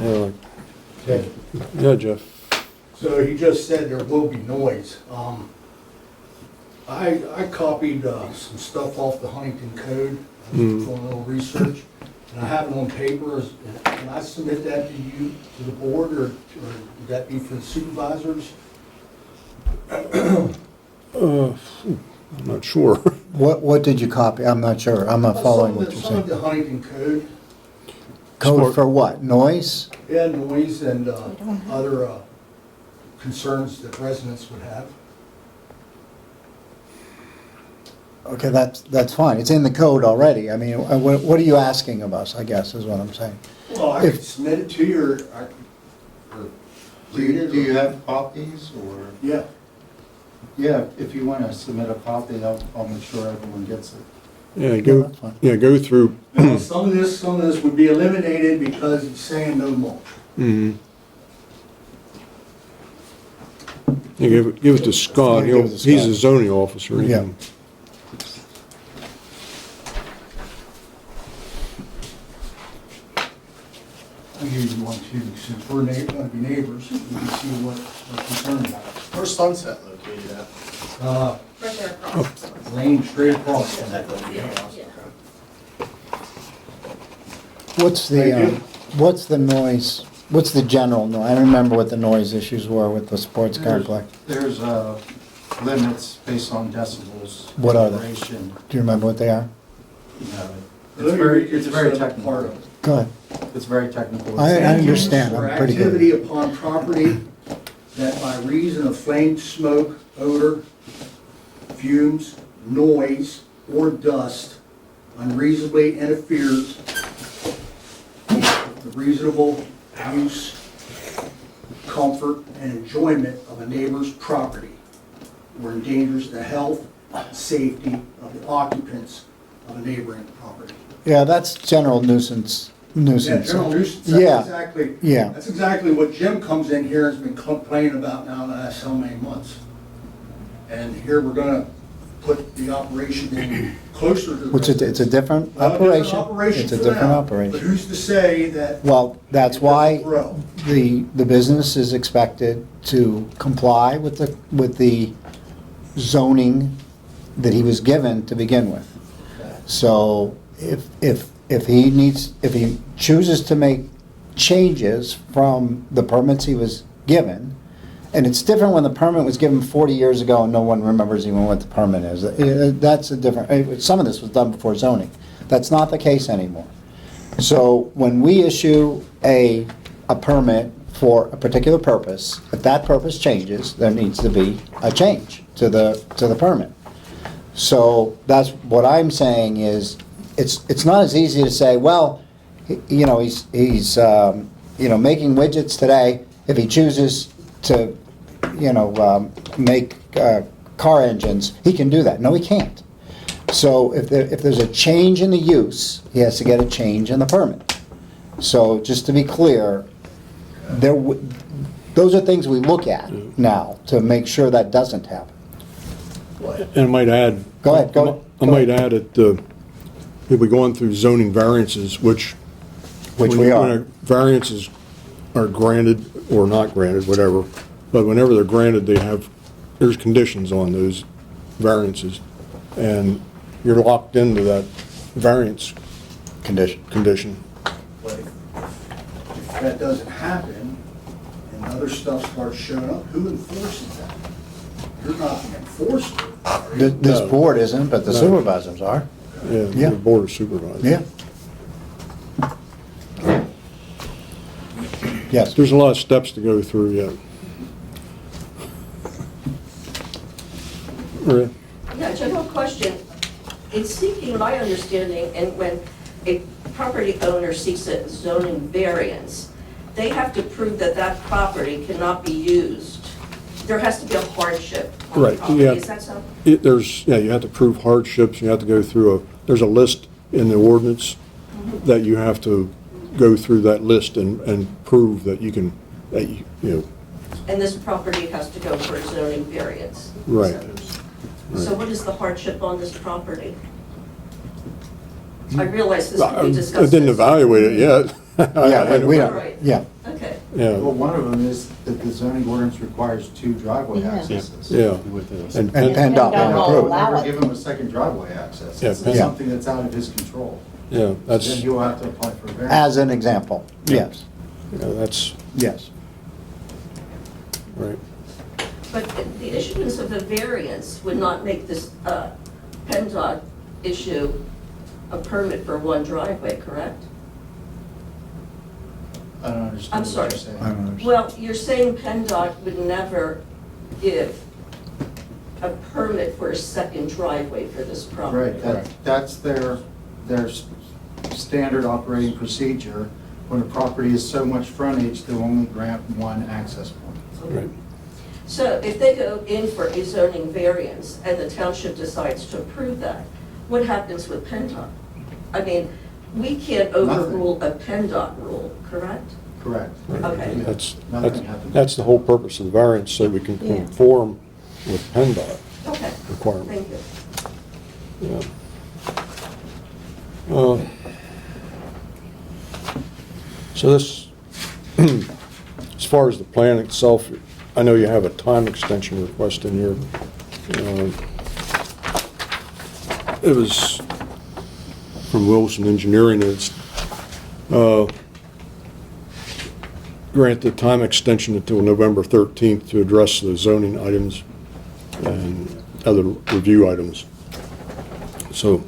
yeah, like, yeah, Jeff. So he just said there will be noise. I copied some stuff off the Huntington Code, doing a little research, and I have it on paper. Can I submit that to you, to the board, or would that be for the supervisors? I'm not sure. What did you copy? I'm not sure, I'm not following what you're Some of saying. the Huntington Code, Code for what, noise? yeah, noise and other concerns that residents would have. Okay, that's fine, it's in the code already. I mean, what are you asking of us, I guess, is what I'm saying. Well, I could submit it to your, Do you have copies, or? yeah. Yeah, if you want to submit a copy, I'll make sure everyone gets it. Yeah, Yeah, go, that's fine. yeah, go through. Now, some of this would be eliminated because it's saying no mulch. Mhm. Yeah, give it to Scott. Give it to He's Scott. a zoning officer. He Yeah. can- I'll give you one too. since we're gonna be neighbors, we can see what we're concerned about. Where's Sunset located at? Right there across. Lane straight across. from that. What's the noise, what's the general noise? I don't remember what the noise issues were with the sports complex. There's limits based on decibels. What are they? Vibration. Do you remember what they are? No, Let me read you it's just very a technical. part of it. Go ahead. It's very technical. I Land use understand. or I'm pretty good. activity upon property that by reason of flame, smoke, odor, fumes, noise, or dust unreasonably interferes with the reasonable use, comfort, and enjoyment of a neighbor's property, or endangers the health, safety of the occupants of a neighboring property. Yeah, that's general nuisance. Yeah, general nuisance, Yeah. Yeah. That's exactly what Jim comes in here and has been complaining about now the last so many months. And here we're gonna put the operation in closer to the. Which it's a different Well, operation. operation It's a for different now, operation. But who's to say that? Well, that's it why doesn't grow? the business is expected to comply with the zoning that he was given to begin with. So if he chooses to make changes from the permits he was given, and it's different when the permit was given 40 years ago and no one remembers even what the permit is. That's a different, some of this was done before zoning. That's not the case anymore. So when we issue a permit for a particular purpose, if that purpose changes, there needs to be a change to the permit. So that's what I'm saying is, it's not as easy to say, well, he's making widgets today. If he chooses to, make car engines, he can do that. No, he can't. So if there's a change in the use, he has to get a change in the permit. So just to be clear, those are things we look at now to make sure that doesn't happen. And I might add. Go ahead. I might add that if we're going through zoning variances, which we are. when variances are granted or not granted, whatever, but whenever they're granted, there's conditions on those variances, and you're locked into that variance condition. But if that doesn't happen, and other stuff starts showing up, who enforces that? You're not the enforcer. are you? This No. board isn't, but the No. supervisors are. Yeah, Yeah. the board of supervisors. Yeah. Yes. There's a lot of steps to go through yet. Maria? Yeah, general question. It's seeking, my understanding, and when a property owner seeks a zoning variance, they have to prove that that property cannot be used. There has to be a hardship on the Right, property, yeah. is that so? You have to prove hardships, you have to go through there's a list in the ordinance that you have to go through that list and prove that you can, And this property has to go for a zoning variance? Right. So what is the hardship on this property? I realize this could be discussed. I didn't evaluate it yet. Yeah, we don't, Right. yeah. Okay. Yeah, Well, one of them is that the zoning ordinance requires 2 driveway Yeah. accesses. yeah. And And PennDOT PennDOT won't will approve it. allow Never it. give him a second driveway access. Yeah, It's PennDOT. something that's out of his control. Yeah, Then that's, he'll have to apply for a variance. As an example, yes, that's, yes. right. But the issuance of a variance would not make this PennDOT issue a permit for one driveway, correct? I don't understand I'm what sorry. you're saying. I don't understand. Well, you're saying PennDOT would never give a permit for a second driveway for this property? Right, that's their standard operating procedure. When a property is so much frontage, they'll only grant one access point. Right. So if they go in for a zoning variance and the township decides to approve that, what happens with PennDOT? I mean, we can't overrule a PennDOT rule, correct? Correct. Okay. Nothing happens. That's the whole purpose of the variance, so we can Yeah. conform with PennDOT Okay, requirement. thank you. Yeah. So this As far as the plan itself, I know you have a time extension request in here. It was from Wilson Engineering. It's grant the time extension until November 13th to address the zoning items and other review items. So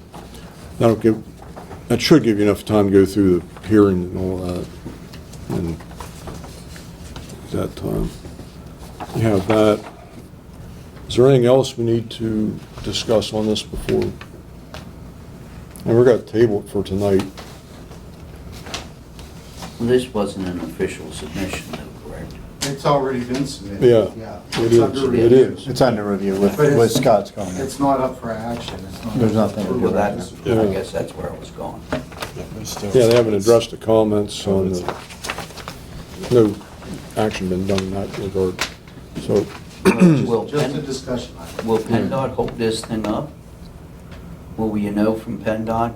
that should give you enough time to go through the hearing and all that. And that time, you have that. Is there anything else we need to discuss on this before? And we're going to table it for tonight. This wasn't an official submission though, correct? It's already been submitted. Yeah, It's it under is. review. It is. It's under review with But it's- Scott's comment. It's not up for action. It's not. There's nothing to do Well, with that's, that. Yeah. I guess that's where I was going. Yeah, they haven't addressed the comments on the, no action been done in that regard. So, Will Just a Penn, discussion item. will PennDOT hold this thing up? Will you know from PennDOT?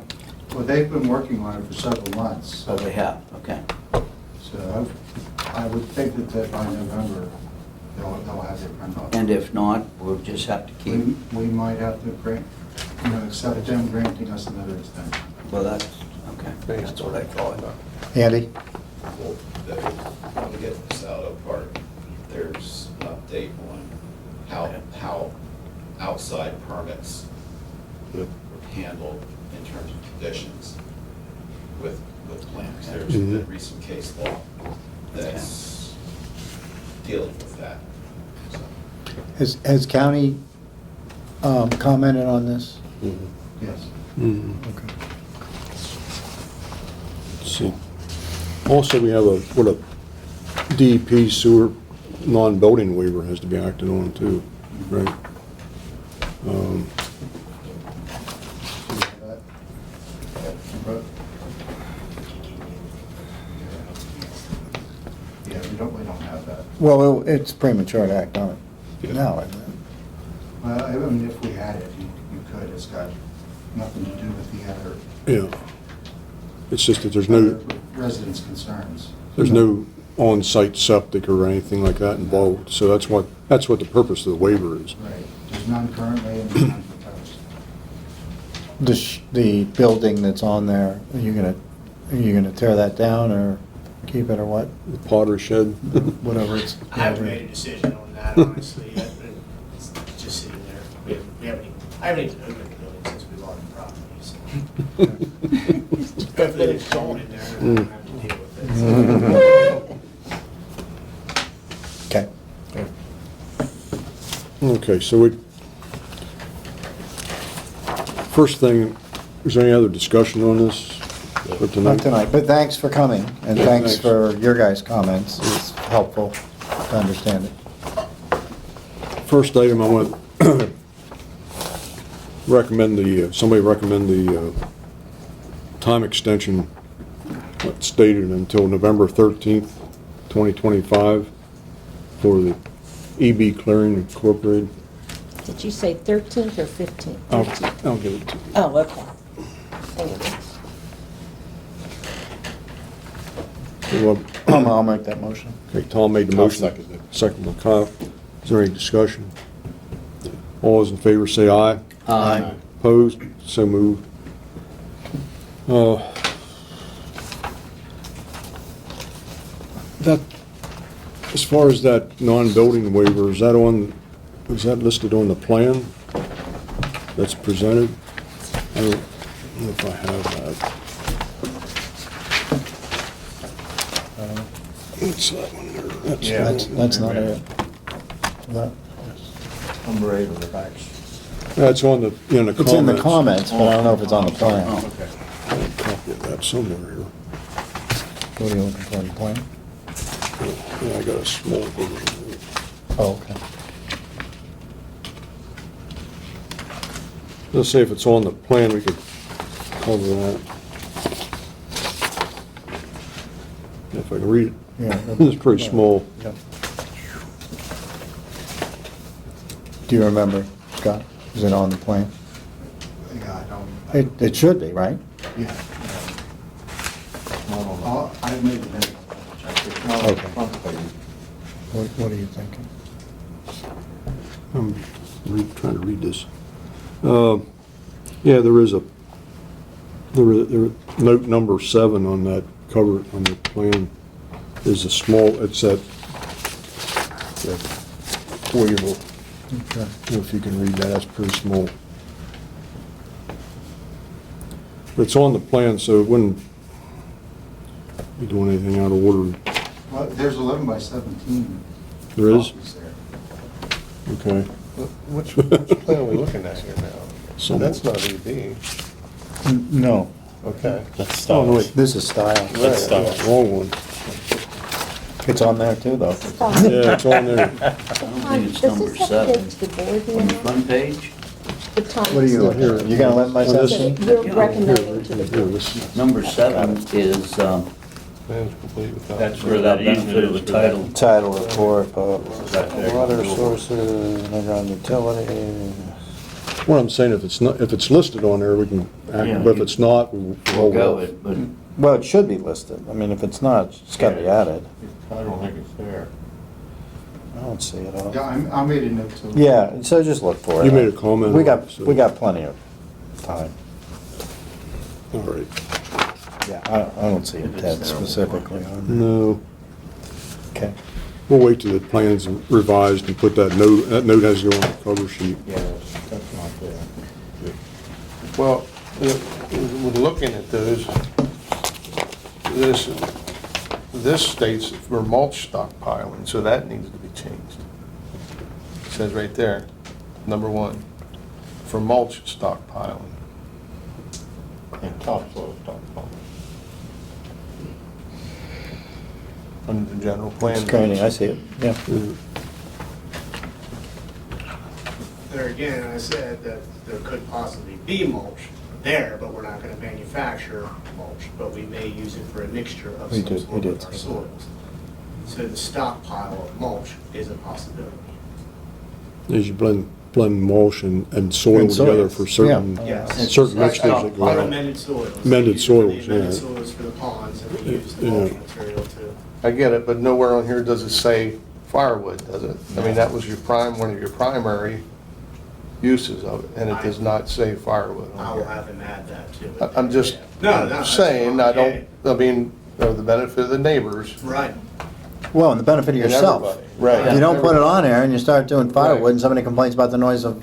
Well, they've been working on it for several months. Oh, they have, okay. So I would think that by November, they'll have their print off. And if not, we'll just have to keep, We might have to grant, accept them granting us another extension. well, that's, okay, that's what I thought. Andy? Well, when we get the SALDO part, there's an update on how outside permits are handled in terms of conditions with plans. There's been recent case law that's dealing with that. So, Has county commented on this? Yes. Okay. let's see. Also, we have a DEP sewer non-building waiver has to be acted on too, right? Yeah, we don't have that. Well, it's premature to act on it now, isn't it? Well, I mean, if we had it, you could. It's got nothing to do with the other. Yeah. It's just that there's no, Residents' concerns. there's no on-site septic or anything like that involved. So that's what the purpose of the waiver is. Right. There's none currently and there's none proposed. The building that's on there, are you gonna tear that down or keep it or what? The Potter shed. Whatever it's. I haven't made a decision on that, honestly, yet. It's just sitting there. I haven't even opened the building since we bought the property, so. Hopefully it's going in there and I don't have to deal with it. Okay. Okay, so first thing, is there any other discussion on this for tonight? Not tonight, but thanks for coming, and Yeah, thanks thanks. for your guys' comments. It's helpful to understand it. First item, I want to recommend somebody recommend the time extension what's stated until November 13th, 2025 for the EB Clearing Incorporated. Did you say 13th or 15th? I'll give it to you. Oh, okay. Thank you. Well, I'll make that motion. Okay, Tom made the motion. Second by Kyle. Is there any discussion? All those in favor say aye. Aye. Opposed? So moved. That, as far as that non-building waiver, is that listed on the plan that's presented? I don't know if I have that. What's that one there? That's not it. That- Number 8 on the back. That's on the, in the comments. It's in the comments, but I don't know if it's on the plan. I have a copy of that somewhere here. What are you looking for, the plan? Yeah, I got a small version. Oh, okay. Let's see if it's on the plan, we could cover that. If I can read it. Yeah. It's pretty small. Yeah. Do you remember, Scott? Is it on the plan? Yeah, I don't. It should be, right? Yeah. I've made the minute. Okay. What are you thinking? I'm trying to read this. Yeah, there is note number 7 on that cover, on the plan, is a small, it's that foyer. Okay. I don't know if you can read that, that's pretty small. But it's on the plan, so it wouldn't be doing anything out of order. Well, there's 11 by 17. There is? copies there. Okay. Which plan are we looking at here now? Some- That's not EB. No. Okay. That's Oh, no, style. wait, this is style. Right. style. Wrong one. It's on there too, though. Yeah, it's on there. I don't think it's Does number this have to go 7. to the board On the now? front page, The time What are you, slip? here, you gonna let my Oh, this- son see? You're Yeah. recommending to the Here, board. this- number 7 is, Plan's complete without. That's where where that that benefit easement of is the for that. title. Title report, That water sources, underground utility. What I'm saying, if it's listed on there, we can Yeah, act, but if it's not, we'll We'll hold go off. it, but Well, it should be listed. I mean, if it's not, it's gotta be added. I don't think it's there. I don't see it all. Yeah, I made a note to. Yeah, so just look for it. You made a comment We on got, it, so- we got plenty of time. All right. Yeah, I don't see it that specifically on there. No, Okay. we'll wait till the plan's revised and put that note has to go on the cover sheet. Yeah, that's not there. Well, when looking at those, this states for mulch stockpiling, so that needs to be changed. It says right there, number 1, for mulch stockpiling. And topsoil stockpile. Under the general plan. Screening, I see it, yeah. There again, I said that there could possibly be mulch there, but we're not gonna manufacture mulch, but we may use it for a mixture of We some did- sort we did with our say that. soils. So the stockpile of mulch is a possibility. As you blend mulch and soil And soil, together for certain, yeah. Yes. certain mixtures that go Or out. amended soils. Amended We use soils, the amended yeah. soils for the ponds, and we use the Yeah. mulch material to. I get it, but nowhere on here does it say firewood, does it? I mean, that was one of your primary uses of it, and it does not say firewood I on will here. have him add that to it. I'm just No, that's saying, I fine. don't, I mean, of the benefit of the neighbors Right. Well, and the benefit of and yourself. everybody. Right. If you don't put it on there and you start doing firewood and somebody complains about the noise of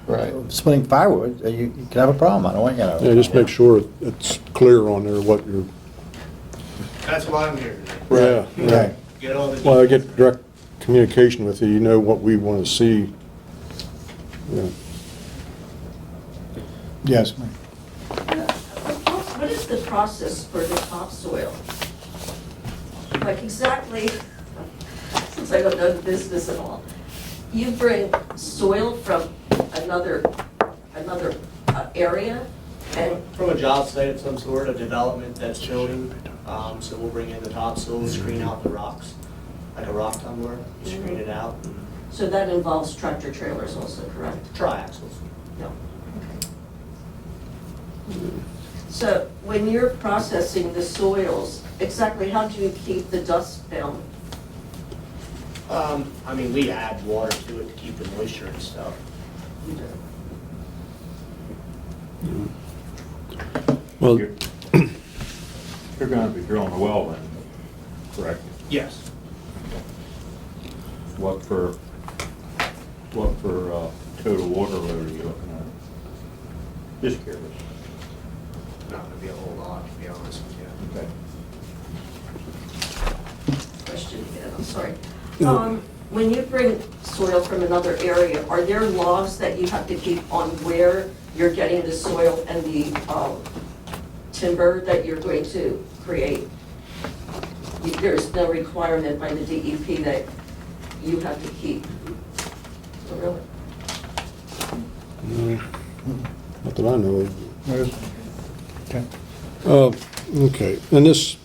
Right. splitting firewood, you can have a problem. I don't want you to. Yeah, just make sure it's clear on there what you're, That's why I'm here today. yeah, yeah. Right. Get all the. Well, I details. get direct communication with you, you know what we want to see. Yeah. Yes, what is the process for the topsoil? Like exactly, since I don't know the business at all, you bring soil from another area and, From a job site of some sort, a development that's building, so we'll bring in the topsoil, screen out the rocks, like a rock tumbler, screen it out, and so that involves tractor trailers also, correct? triaxles. No. So when you're processing the soils, exactly how do you keep the dust down? I mean, we add water to it to keep the moisture and stuff. You do. Well, You're gonna be drilling a well then, correct? Yes. What for total water load are you looking at? Just curious. Not gonna be a whole lot, to be honest with you. Okay. Question again, I'm sorry. When you bring soil from another area, are there laws that you have to keep on where you're getting the soil and the timber that you're going to create? There's no requirement by the DEP that you have to keep. Oh, really? not that I know of. Okay. Okay, and this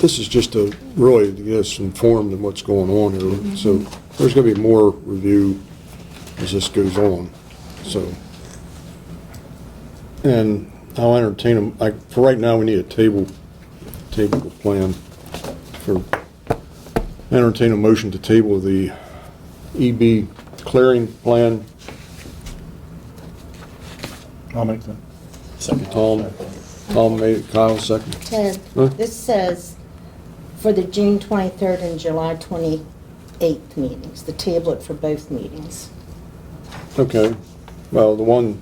is just to really get us informed of what's going on here. So there's gonna be more review as this goes on, so. And I'll entertain them, for right now, we need a table plan for Entertain a motion to table the EB clearing plan. I'll make that. Second. Tom made it, Kyle second. Ted, Huh? this says for the June 23rd and July 28th meetings, the table it for both meetings, Okay, well, the one,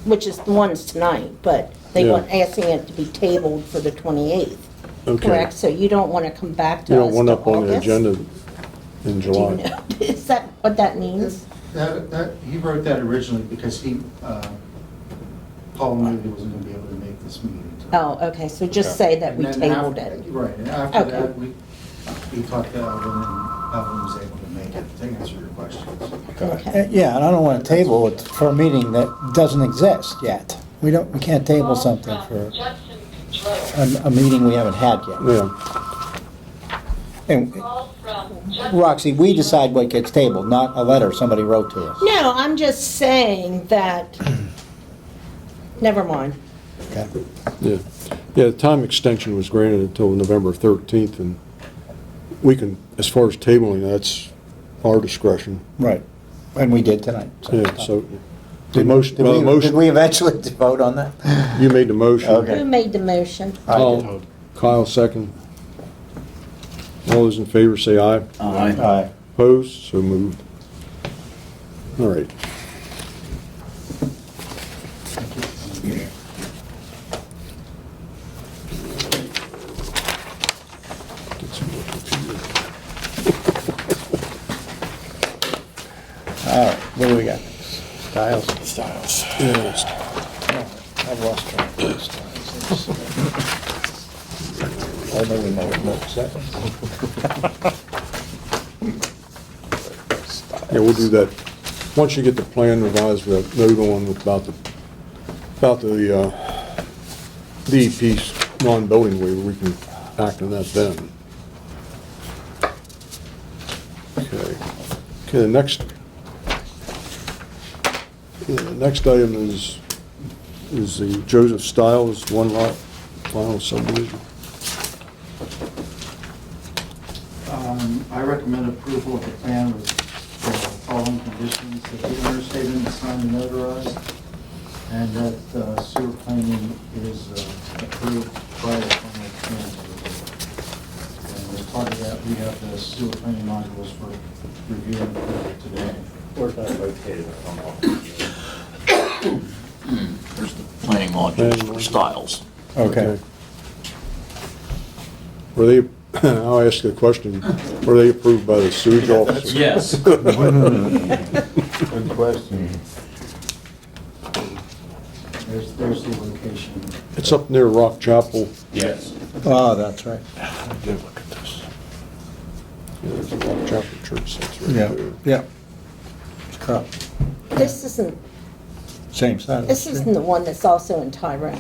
which is the ones tonight, but they Yeah. want, asking it to be tabled for the 28th. okay. Correct, so you don't want to come back You to don't us want to up on the August? agenda in Do you July. know, is that what that means? He wrote that originally because Paul knew he wasn't gonna be able to make this meeting. Oh, okay, so just say that we And then tabled after- it. Right, and after Okay. that, we talked to Evan, and Evan was able to make it, to answer your questions. Okay. Yeah, and I don't want to table it for a meeting that doesn't exist yet. We can't table something for a meeting we haven't had yet. Yeah, And Roxy, we decide what gets tabled, not a letter somebody wrote to us. No, I'm just saying that, never mind. Okay. yeah. Yeah, the time extension was granted until November 13th, and we can, as far as tabling, that's our discretion. Right, and we did tonight. Yeah, so, the motion, well, the Did motion, we eventually vote on that? you made the motion. Okay. Who made the motion? Tom, Kyle second. All those in favor say aye. Aye. Opposed? So moved. All right. Get some more computer. All right, what do we got? Styles? Yes. I've lost track of these styles. I don't even know what second. Yeah, we'll do that. Once you get the plan revised with a note on about the DEP's non-building waiver, we can act on that then. Okay, the next item is the Joseph Stiles one lot final subdivision. I recommend approval of the plan with the following conditions: that the owner statement is signed and notarized, and that sewer cleaning is approved prior to final plan approval. And as part of that, we have the sewer cleaning modules for review and approval today. Where's that located? There's the planning modules for Styles. Okay. Were they, I'll ask you a question, were they approved by the sewage officer? Yes. Good question. There's the location. It's up near Rock Chapel. Yes. Oh, that's right. I did look at this. Yeah, there's a Rock Chapel church, that's right Yeah, there. yeah. It's correct. This isn't, Same side of the this street. isn't the one that's also in Tyrone.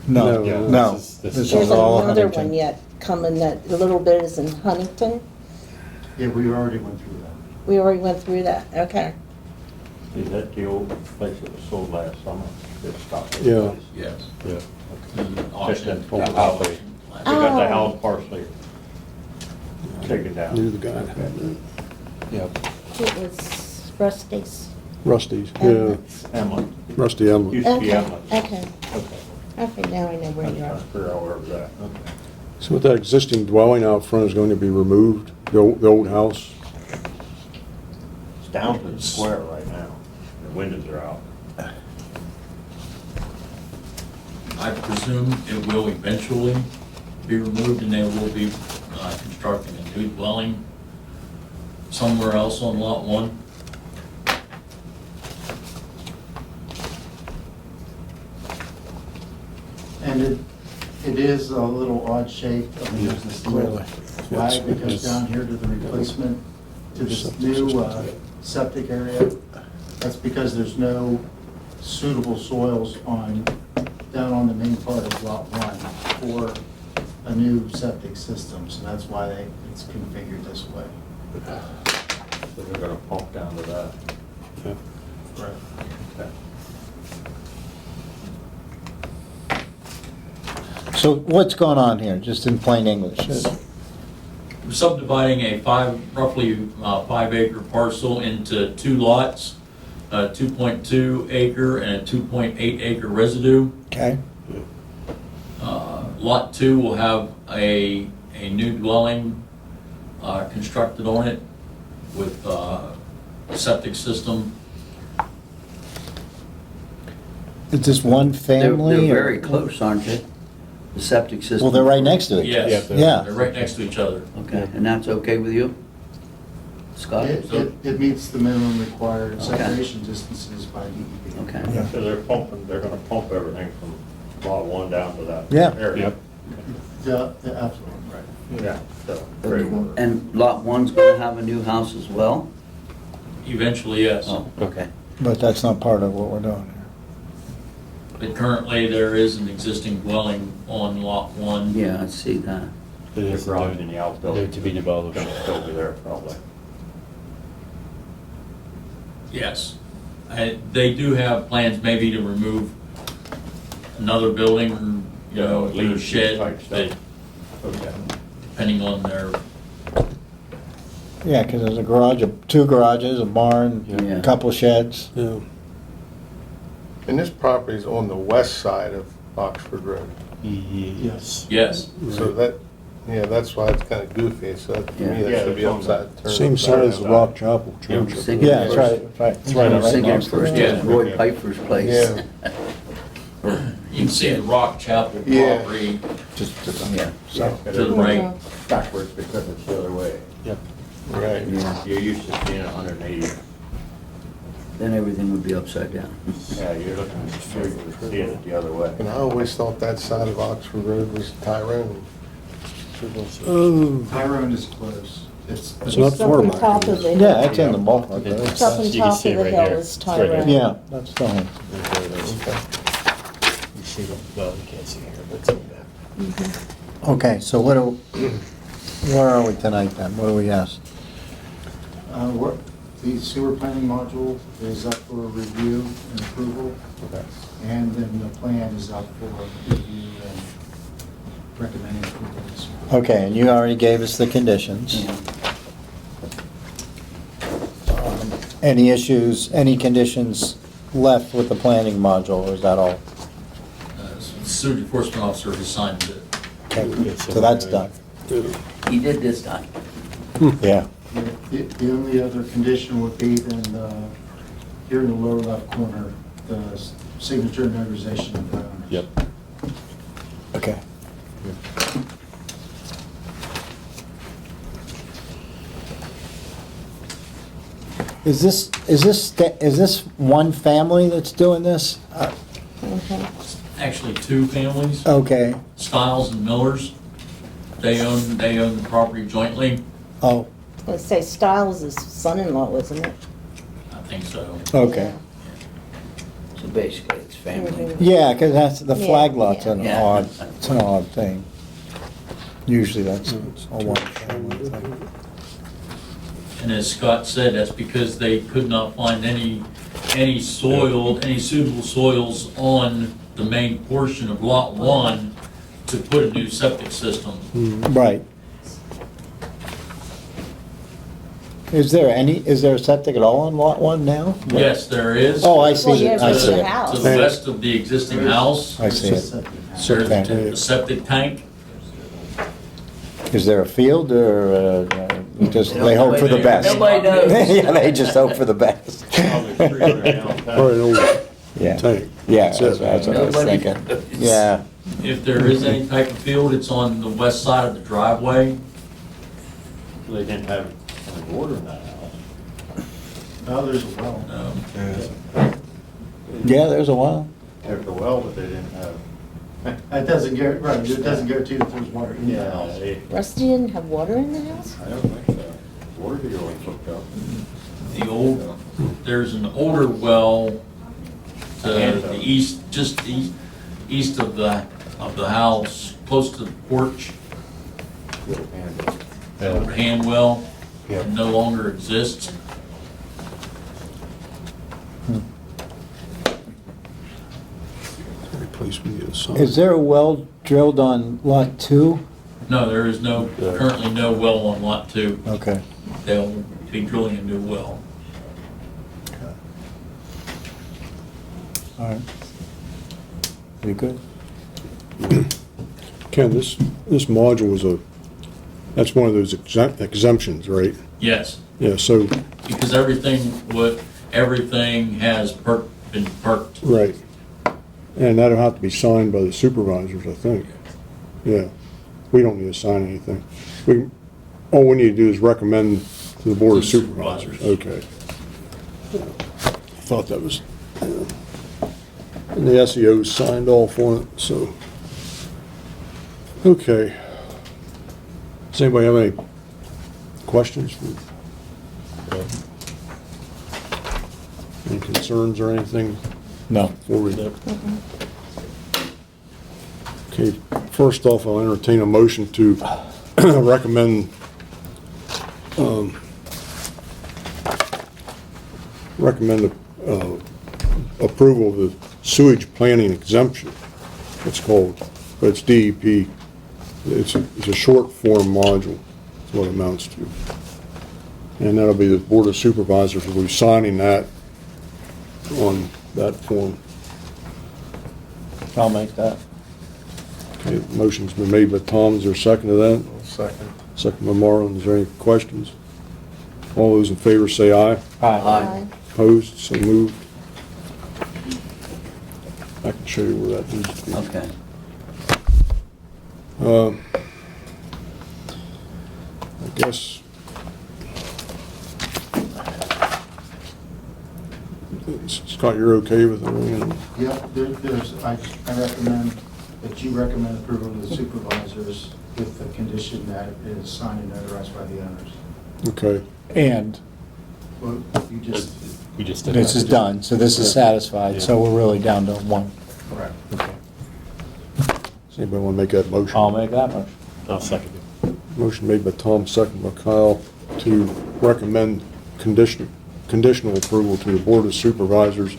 No, No, no. this This is- is There's all another Huntington. one yet coming that a little bit is in Huntington. Yeah, we already went through that. We already went through that, okay. Is that the old place that was sold last summer? That stopped? Yeah. Yes. Yeah. Just in front of the Oh. house. They got the Oh. house partially taken down. Knew the guy that had that. Yeah. It was Rusty's. Rusty's, yeah, Emmett's. Emlyn. Rusty Emlyn. Used to be Okay, Emlyn. okay, Okay. okay, now I know where I'm you trying are. to figure out where it was at. Okay. So with that existing dwelling out front is going to be removed, the old house? It's down to the square right now. The windows are out. I presume it will eventually be removed and they will be constructing a new dwelling somewhere else on lot one. And it is a little odd shaped. I mean, there's this little flag that goes down here to the replacement, to this new septic area. That's because there's no suitable soils down on the main part of lot one for a new septic system. So that's why it's configured this way. So they're gonna pump down to that. Yeah. Right. Okay. So what's going on here, just in plain English? we're subdividing a roughly 5-acre parcel into 2 lots, a 2.2 acre and a 2.8 acre residue. Okay, Lot 2 will have a new dwelling constructed on it with a septic system. is this one family? They're or- very close, aren't they? The septic system. Well, they're right next to each other. Yes, Yeah. they're right next to each other. Okay, and that's okay with you? Scott? It meets the minimum required Okay. separation distances by DEP. Okay. Yeah. So they're gonna pump everything from lot 1 down to that Yeah. area. Yep. Yeah, absolutely. Yeah, so, great water. And lot 1's gonna have a new house as well? Eventually, yes. Oh, okay. But that's not part of what we're doing here. But currently, there is an existing dwelling on lot 1. Yeah, I see that. The garage in the outbuilding. They're to be developed. Gonna still be there probably. Yes. They do have plans maybe to remove another building, you know, a little shed, Type but stuff. Okay. depending on their, Yeah, because there's a garage, 2 garages, a barn, Yeah. a couple sheds. Yeah. And this property is on the west side of Oxford Road. Yes. yes. So that, yeah, that's why it's kind of goofy. So to Yeah. me, that should be Yeah, it's on upside. turned Same upside side as the down. Rock Chapel Yeah, Church. we're thinking Yeah, that's first- right, that's right. It's right I on was thinking next to first it. is Roy Piper's place. Yeah. You can see the Rock Chapel Yeah. property Just, Yeah. so, Yeah, to the right. backwards because it's the other way. Right. Yeah, You're used to seeing 180. then everything would be upside down. Yeah, you're seeing it the other way. And I always thought that side of Oxford Road was Tyrone. Oh, Tyrone is close. It's it's not It's up far on back. top of the yeah, hill. it's in the ballpark. It's up on You can top of see the right hill there. is It's right there. Tyrone. Yeah, that's the home. You see the, well, you can't see here, but it's in that. Okay, so where are we tonight then? What do we ask? The sewer planning module is up for review and approval. And then the plan is up for review and recommending approval. Okay, and you already gave us the conditions. Yeah. Any issues, any conditions left with the planning module, or is that all? Sewer enforcement officer has signed it. Okay, so that's done. He did this time. Yeah. The only other condition would be then, here in the lower left corner, the signature notarization of the owners. Yep. Okay. Is this one family that's doing this? Actually, 2 families, Okay, Stiles and Millers. They own the property jointly. oh, Let's say Stiles' son-in-law, isn't it? I think so. okay. So basically, it's family. Mhm. Yeah, because that's, the flag lot's an Yeah. odd, it's an odd thing. Usually that's a one family thing. And as Scott said, that's because they could not find any suitable soils on the main portion of Lot 1 to put a new septic system. Right. Is there a septic at all on Lot 1 now? Yes, there is. Oh, I Well, see yeah, it, I there's see the it. house. To the west of the existing house, I see it. there's Okay. the septic tank. Is there a field or just, they hope for the best? Nobody knows. Yeah, they just hope for the best. Probably 300 downtown. Or an old Yeah, tank. yeah, That's that's it. that's what I was Nobody thinking. knows. Yeah, If there is any type of field, it's on the west side of the driveway. They didn't have any water in that house. Oh, there's a well. yeah, there's a while. There's the well, but they didn't have. It doesn't guarantee, it doesn't guarantee that there's water in the house. Rusty didn't have water in the house? I don't think so. Water heater was hooked up. There's an older well to the east, just east of the house, close to the porch. Old hand well, no longer exists. Very pleased with you, son. Is there a well drilled on Lot 2? No, there is no, currently no well on lot 2. Okay. They'll be drilling a new well. All right. You good? Ken, this module is that's one of those exemptions, right? Yes, Yeah, so, because everything has been perked. right. And that'll have to be signed by the supervisors, I think. Yeah. We don't need to sign anything. All we need to do is recommend to the Board of To the Supervisors. supervisors. Okay. I thought that was, and the SEO signed off on it, so. Okay. Does anybody have any questions? Any concerns or anything? No. Before we? Okay, first off, I'll entertain a motion to recommend, approval of the sewage planning exemption, it's called, but it's DEP. It's a short form module, is what it amounts to. And that'll be the Board of Supervisors will be signing that on that form. I'll make that. Okay, motion's been made by Tom, is there a second to that? Second. Second by Marlon, is there any questions? All those in favor say aye. Aye. Opposed, so moved. I can show you where that needs to be. Okay. I guess Scott, you're okay with everything? Yep, I recommend that you recommend approval of the supervisors with the condition that it is signed and notarized by the owners. Okay, And Well, you just, We just did this that. is done, so this is satisfied, so we're really down to one. correct. Okay. does anybody want to make that motion? I'll make that motion. I'll second it. Motion made by Tom, second by Kyle, to recommend conditional approval to the Board of Supervisors.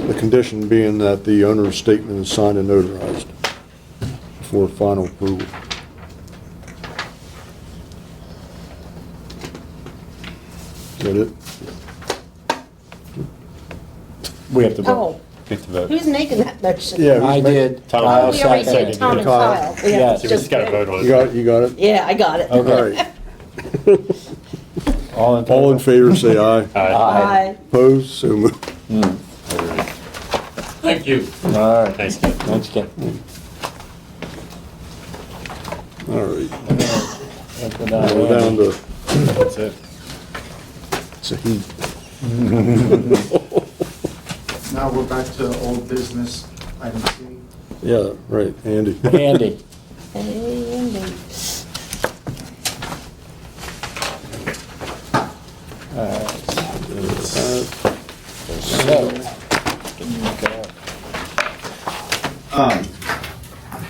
The condition being that the owner's statement is signed and notarized for final approval. Is that it? We have to vote. Oh, Get to vote. who's making that motion? Yeah. I did. Tom, Kyle Oh, we already seconded. did, Tom and Kyle. Kyle. Yeah, Yes. So we just gotta vote on it. You got it? Yeah, I got it. All right. All in favor? All in favor, say aye. Aye. Opposed, so moved. Thank you. All right. Thanks, Ken. Thanks, Ken. All right. Let's go Now we're down to, That's it. it's a heat. Now we're back to old business, item C. Yeah, right, Andy. Andy. Hey, Andy.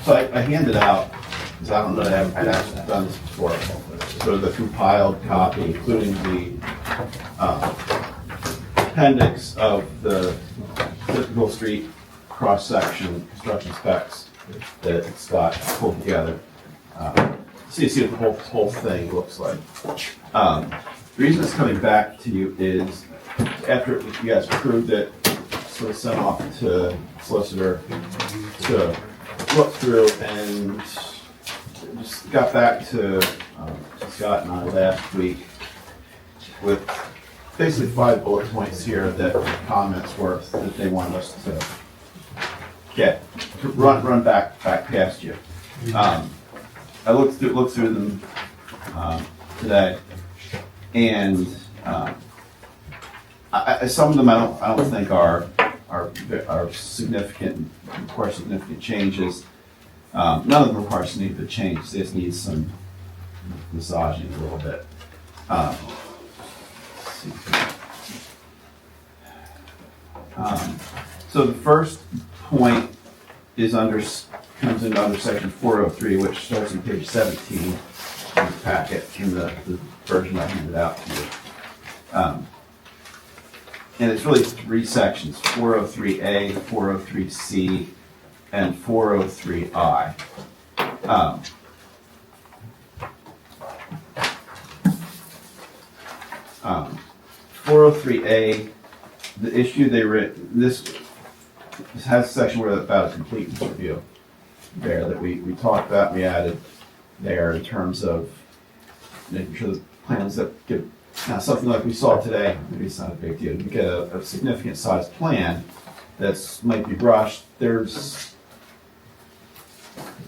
So I handed out, because I don't know, I'd actually done this before, sort of the compiled copy, including the appendix of the typical street cross-section construction specs that Scott pulled together. So you see what the whole thing looks like. The reason it's coming back to you is after you guys approved it, sort of sent off to solicitor to look through and just got back to Scott and I last week with basically 5 bullet points here that comments worth that they want us to run back past you. I looked through them today, and some of them I don't think are significant, require significant changes. None of them require significant changes. They just need some massaging a little bit. Let's see. So the first point is comes in under section 403, which starts on page 17 in the packet in the version I handed out to you. And it's really 3 sections, 403A, 403C, and 403I. 403A, the issue this has a section where about a completeness review there that we talked about, we added there in terms of making sure the plans that get, now something like we saw today, maybe it's not a big deal, you get a significant sized plan that's might be rushed, there's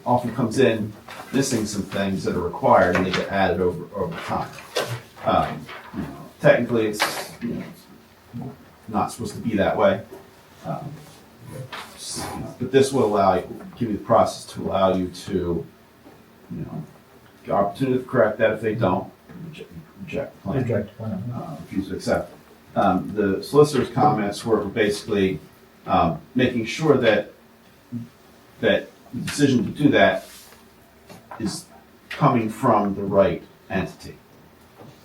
often comes in missing some things that are required and they get added over time. Technically it's not supposed to be that way. But this will give you the process to allow you to, the opportunity to correct that if they don't, reject the plan. Refuse to accept. The solicitor's comments were basically making sure that the decision to do that is coming from the right entity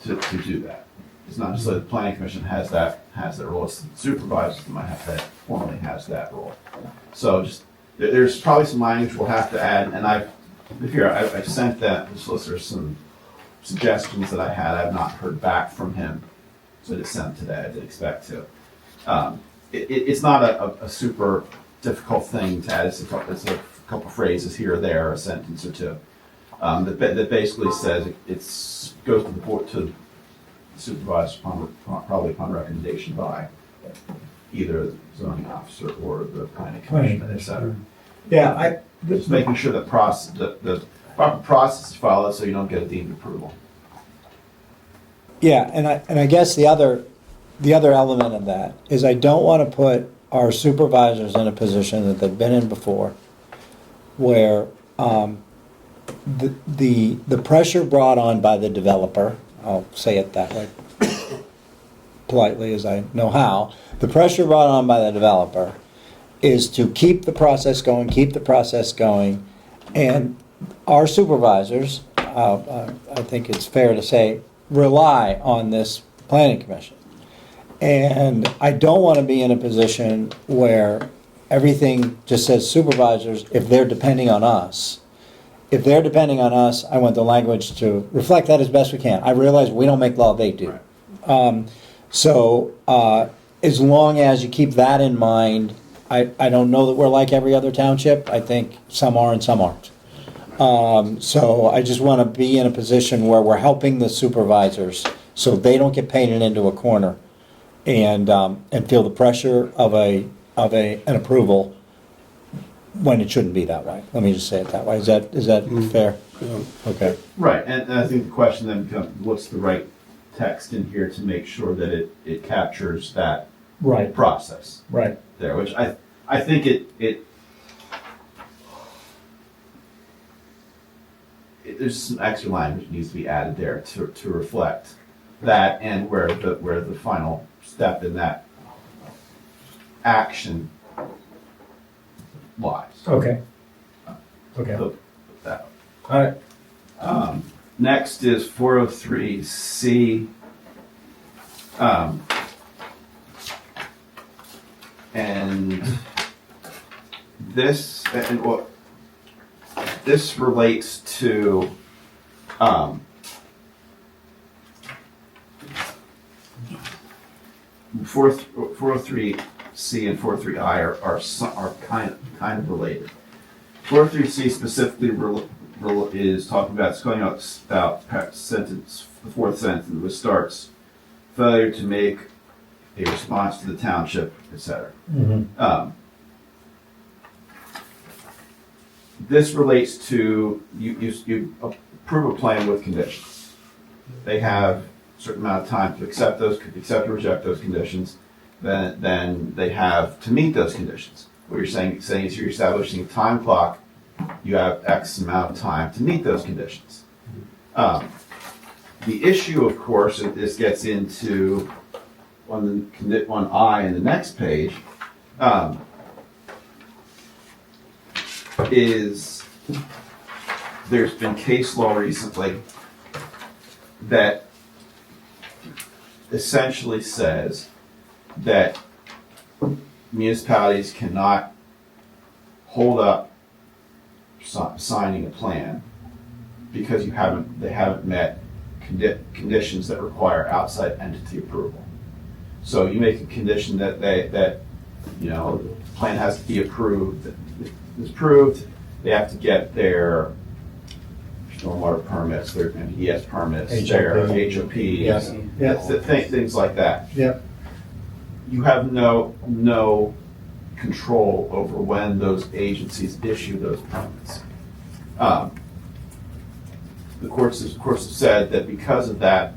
to do that. It's not just that the planning commission has that role, it's the supervisor that might have that, formally has that role. So just, there's probably some language we'll have to add, and I've sent the solicitor some suggestions that I had. I've not heard back from him, so I just sent them today. I did expect to. It's not a super difficult thing to add. It's a couple phrases here or there, a sentence or two, that basically says it goes to the board, to supervised probably upon recommendation by either the zoning officer or the planning commission, et cetera. Yeah, Just making sure the proper process is followed so you don't get a deemed approval. Yeah, and I guess the other element of that is I don't want to put our supervisors in a position that they've been in before, where the pressure brought on by the developer, I'll say it that way politely as I know how, the pressure brought on by the developer is to keep the process going, and our supervisors, I think it's fair to say, rely on this planning commission. And I don't want to be in a position where everything just says supervisors if they're depending on us. If they're depending on us, I want the language to reflect that as best we can. I realize we don't make law, they do. So as long as you keep that in mind, I don't know that we're like every other township. I think some are and some aren't. So I just want to be in a position where we're helping the supervisors so they don't get painted into a corner and feel the pressure of an approval when it shouldn't be that way. Let me just say it that way. Is that fair? Yeah. Okay. Right, and I think the question then becomes, what's the right text in here to make sure that it captures that Right. process Right. there, which I think there's some extra language that needs to be added there to reflect that and where the final step in that action lies. Okay. Okay. So, that. All right. Next is 403C. And this relates to 403C and 403I are kind of related. 403C specifically is talking about, it's going out about sentence, the fourth sentence, which starts, failure to make a response to the township, etc. This relates to, you approve a plan with conditions. They have a certain amount of time to accept or reject those conditions. Then they have to meet those conditions. What you're saying is you're establishing a time clock. You have X amount of time to meet those conditions. The issue, of course, that this gets into on I in the next page, is there's been case law recently that essentially says that municipalities cannot hold up signing a plan because they haven't met conditions that require outside entity approval. So you make a condition that, you know, the plan has to be approved. If it's approved, they have to get their stormwater permits, their ES permits, their HOPs, Yes. Yep. things like that. Yep. You have no control over when those agencies issue those permits. The courts have said that because of that,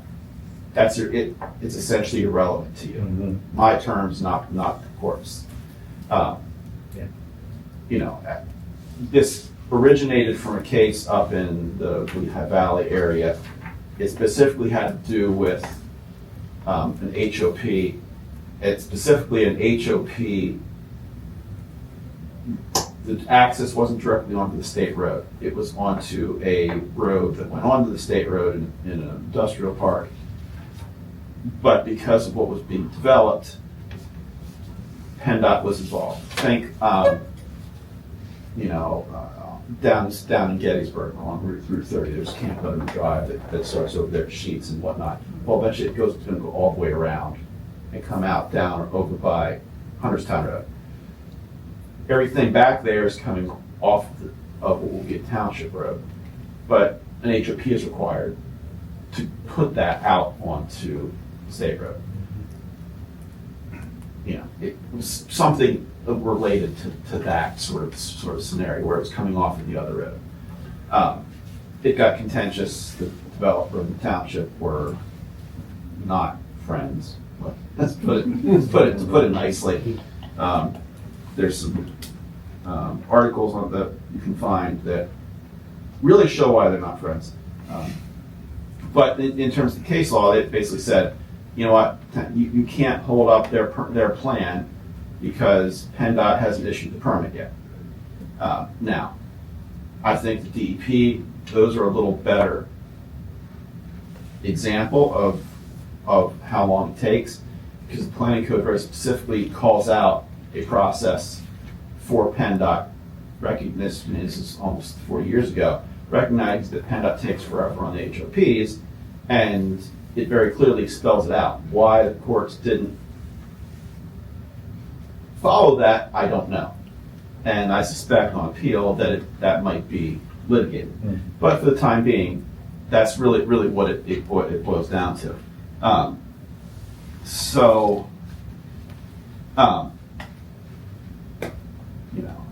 it's essentially irrelevant to you. My terms, not the courts. You know, this originated from a case up in the Lehigh Valley area. It specifically had to do with an HOP. It's specifically an HOP. The access wasn't directly onto the state road. It was onto a road that went onto the state road in an industrial park. But because of what was being developed, PennDOT was involved. Think, you know, down in Gettysburg along Route 30, there's Camp Butterman Drive that starts over there at Sheets and whatnot. Well, eventually it's going to go all the way around and come out down over by Hunterstown Road. Everything back there is coming off of what will be a township road, but an HOP is required to put that out onto state road. You know, it was something related to that sort of scenario where it was coming off of the other road. It got contentious. The developer and the township were not friends. Let's put it nicely. There's some articles on that you can find that really show why they're not friends. But in terms of the case law, it basically said, you know what, you can't hold up their plan because PennDOT hasn't issued the permit yet. Now, I think the DEP, those are a little better example of how long it takes, because the planning code very specifically calls out a process for PennDOT. Recognition, this is almost 4 years ago, recognized that PennDOT takes forever on the HOPs, and it very clearly spells it out. Why the courts didn't follow that, I don't know. And I suspect on appeal that might be litigated. But for the time being, that's really what it boils down to. You know,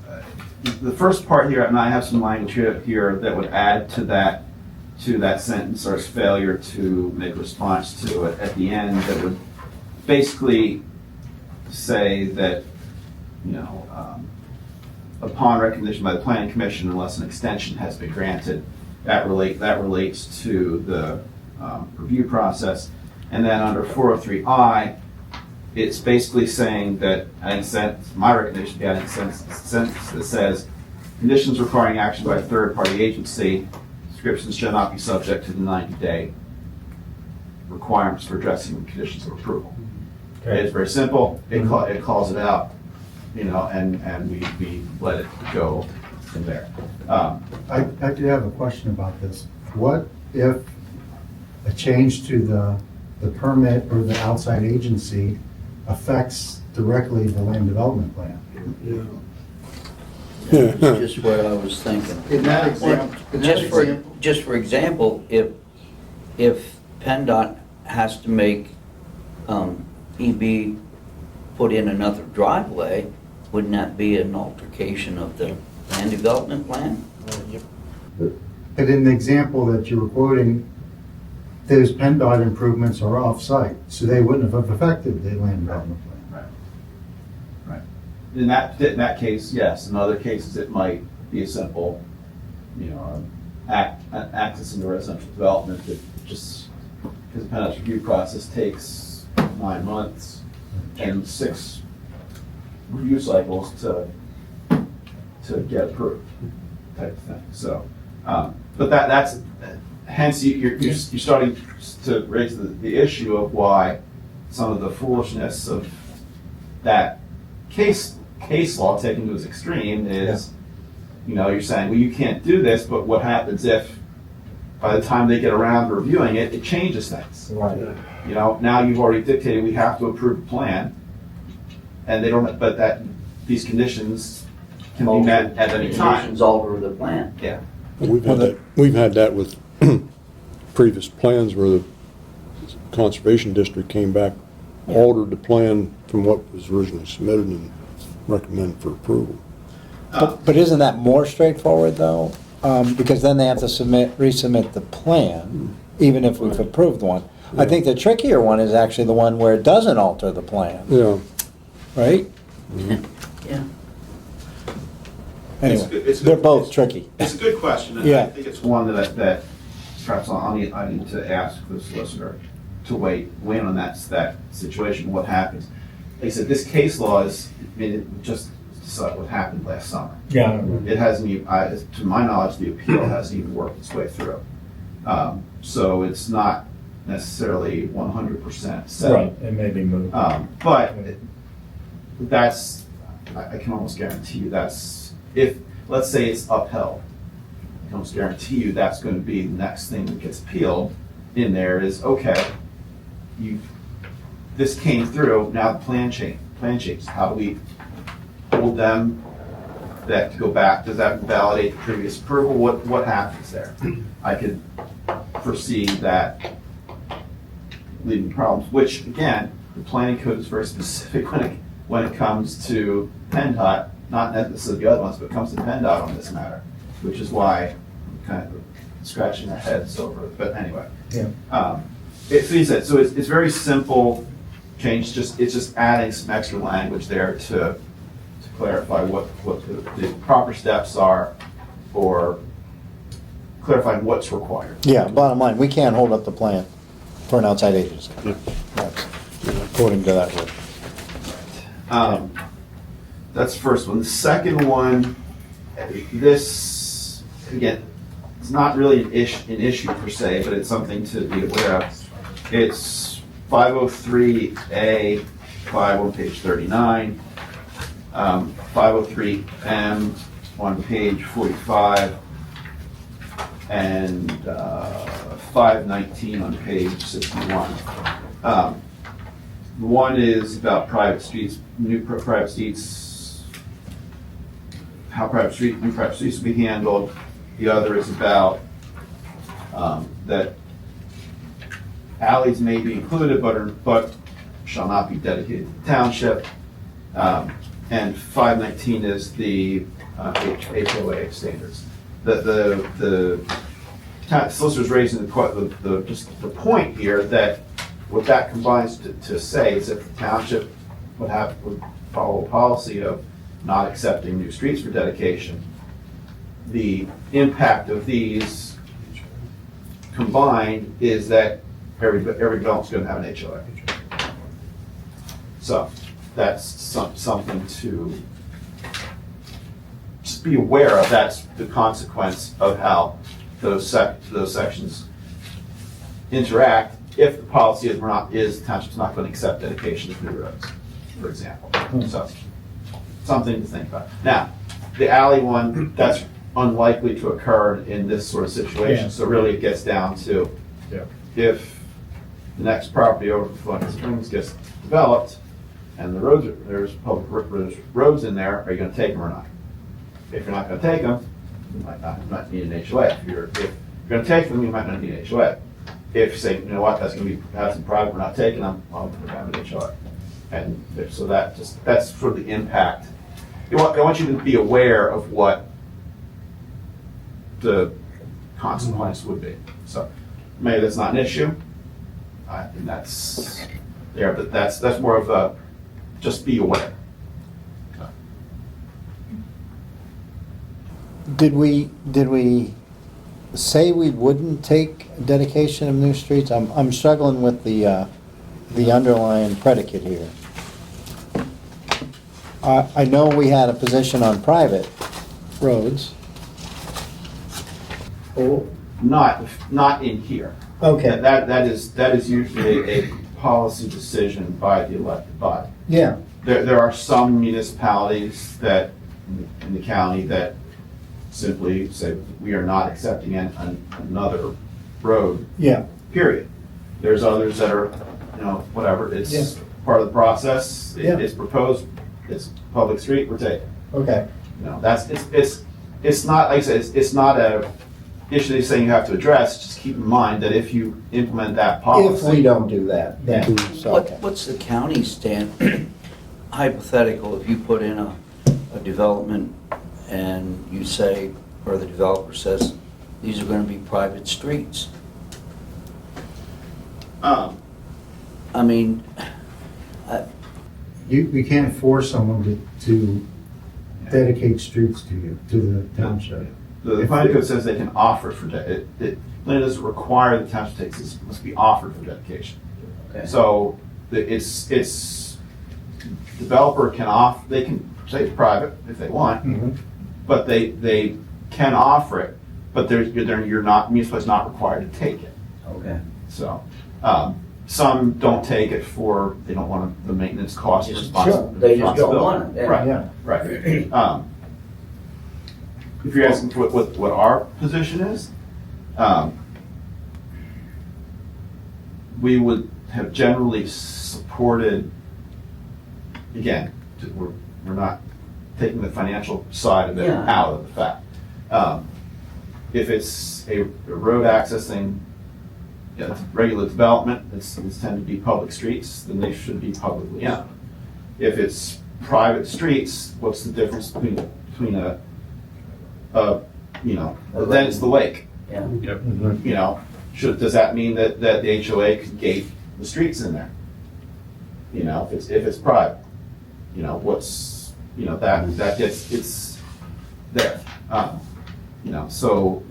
the first part here, and I have some language here that would add to that sentence, or failure to make a response to it at the end, that would basically say that, you know, upon recognition by the Planning Commission, unless an extension has been granted, that relates to the review process. And then under 403I, it's basically saying that, my recommendation would be a sentence that says, conditions requiring action by a third-party agency, descriptions shall not be subject to the 90-day requirements for addressing the conditions of approval. Okay. It's very simple. It calls it out, you know, and we let it go from there. I do have a question about this. What if a change to the permit or the outside agency affects directly the land development plan? That's just what I was thinking. In that example, Just for example, if PennDOT has to make EB put in another driveway, wouldn't that be an altercation of the land development plan? But in the example that you were quoting, those PennDOT improvements are off-site, so they wouldn't have affected the land development plan. Right. In that case, yes. In other cases, it might be a simple, you know, access into residential development that just, because the PennDOT's review process takes 9 months and 6 review cycles to get approved, type of thing. So, but that's hence you're starting to raise the issue of why some of the foolishness of that case law taken to its extreme is, you know, you're saying, well, you can't do this, but what happens if by the time they get around to reviewing it, it changes things? Right. You know, now you've already dictated we have to approve a plan, and they don't, but that, these conditions can be met at any time. Conditions alter the plan. Yeah. We've had that with previous plans where the Conservation District came back, altered the plan from what was originally submitted and recommended for approval. But isn't that more straightforward, though? Because then they have to resubmit the plan, even if we've approved one. I think the trickier one is actually the one where it doesn't alter the plan, Yeah. right? Yeah. Anyway, It's they're good. both tricky. It's a good question, and Yeah. I think it's one that perhaps I need to ask the solicitor to weigh in on that situation, what happens. Like I said, this case law is, I mean, it just decide what happened last summer. Yeah. It hasn't even, to my knowledge, the appeal hasn't even worked its way through. So it's not necessarily 100% set. Right, it may be moved. But that's, I can almost guarantee you that's, if, let's say it's upheld, I can almost guarantee you that's going to be the next thing that gets appealed in there is, okay, this came through, now the plan changes. How do we hold them that to go back? Does that validate the previous approval? What happens there? I could foresee that leading to problems, which again, the planning code is very specific when it comes to PennDOT, not necessarily the other ones, but it comes to PennDOT on this matter, which is why I'm kind of scratching our heads over it. But anyway. Yeah. So it's very simple change, it's just adding some extra language there to clarify what the proper steps are, or clarifying what's required. Yeah, bottom line, we can't hold up the plan for an outside agency. That's according to that rule. That's the first one. The second one, this, again, it's not really an issue per se, but it's something to be aware of. It's 503A, 5 on page 39, 503M on page 45, and 519 on page 61. One is about private streets, private streets, how new private streets will be handled. The other is about that alleys may be included, but shall not be dedicated to the township. And 519 is the HOA standards. The solicitor's raising the point here that what that combines to say is if the township would follow a policy of not accepting new streets for dedication, the impact of these combined is that every development's going to have an HOA. So that's something to just be aware of. That's the consequence of how those sections interact. If the policy is the township's not going to accept dedication of new roads, for example. So something to think about. Now, the alley one, that's unlikely to occur in this sort of situation. Yeah. So really, it gets down to if the next property over from Floating Springs gets developed, and there's public roads in there, are you going to take them or not? If you're not going to take them, you might not need an HOA. If you're going to take them, you might not need an HOA. If you say, you know what, that's going to have some private, we're not taking them, well, we're going to have an HOA. And so that's sort of the impact. I want you to be aware of what the consequence would be. So maybe that's not an issue. I think that's there, but that's more of a just be aware. Did we say we wouldn't take dedication of new streets? I'm struggling with the underlying predicate here. I know we had a position on private roads. Oh, not in here. Okay. That is usually a policy decision by the elected body. Yeah. There are some municipalities that, in the county, that simply say, we are not accepting another road, Yeah. period. There's others that are you know, whatever, it's Yeah. part of the process. Yeah. It's proposed, it's public street, we're taking. Okay. You know, it's not, like I said, it's not a issue they're saying you have to address, just keep in mind that if you implement that policy. If we don't do that, then, so, okay. What's the county stand, hypothetical, if you put in a development and you say, or the developer says, these are gonna be private streets? I mean, We can't force someone to dedicate streets to you, to the township. The planning code says they can offer for, it doesn't require the township to take, this must be offered for dedication. Okay. So it's, developer can they can say it's private if they want, Mhm. but they can offer it, but you're not, municipality's not required to take it. okay. So, some don't take it for, they don't want the maintenance cost Just- responsibility. They just don't want it. Right, Yeah. right. If you're asking what our position is, we would have generally supported, again, we're not taking the financial side of it Yeah. out of the fact. If it's a road accessing, it's regular development, it's tend to be public streets, then they should be publicly owned. If it's private streets, what's the difference between a then it's the lake. Yeah. You know, does that mean that the HOA could gate the streets in there? You know, if it's private, you know, that gets, it's there. You know, so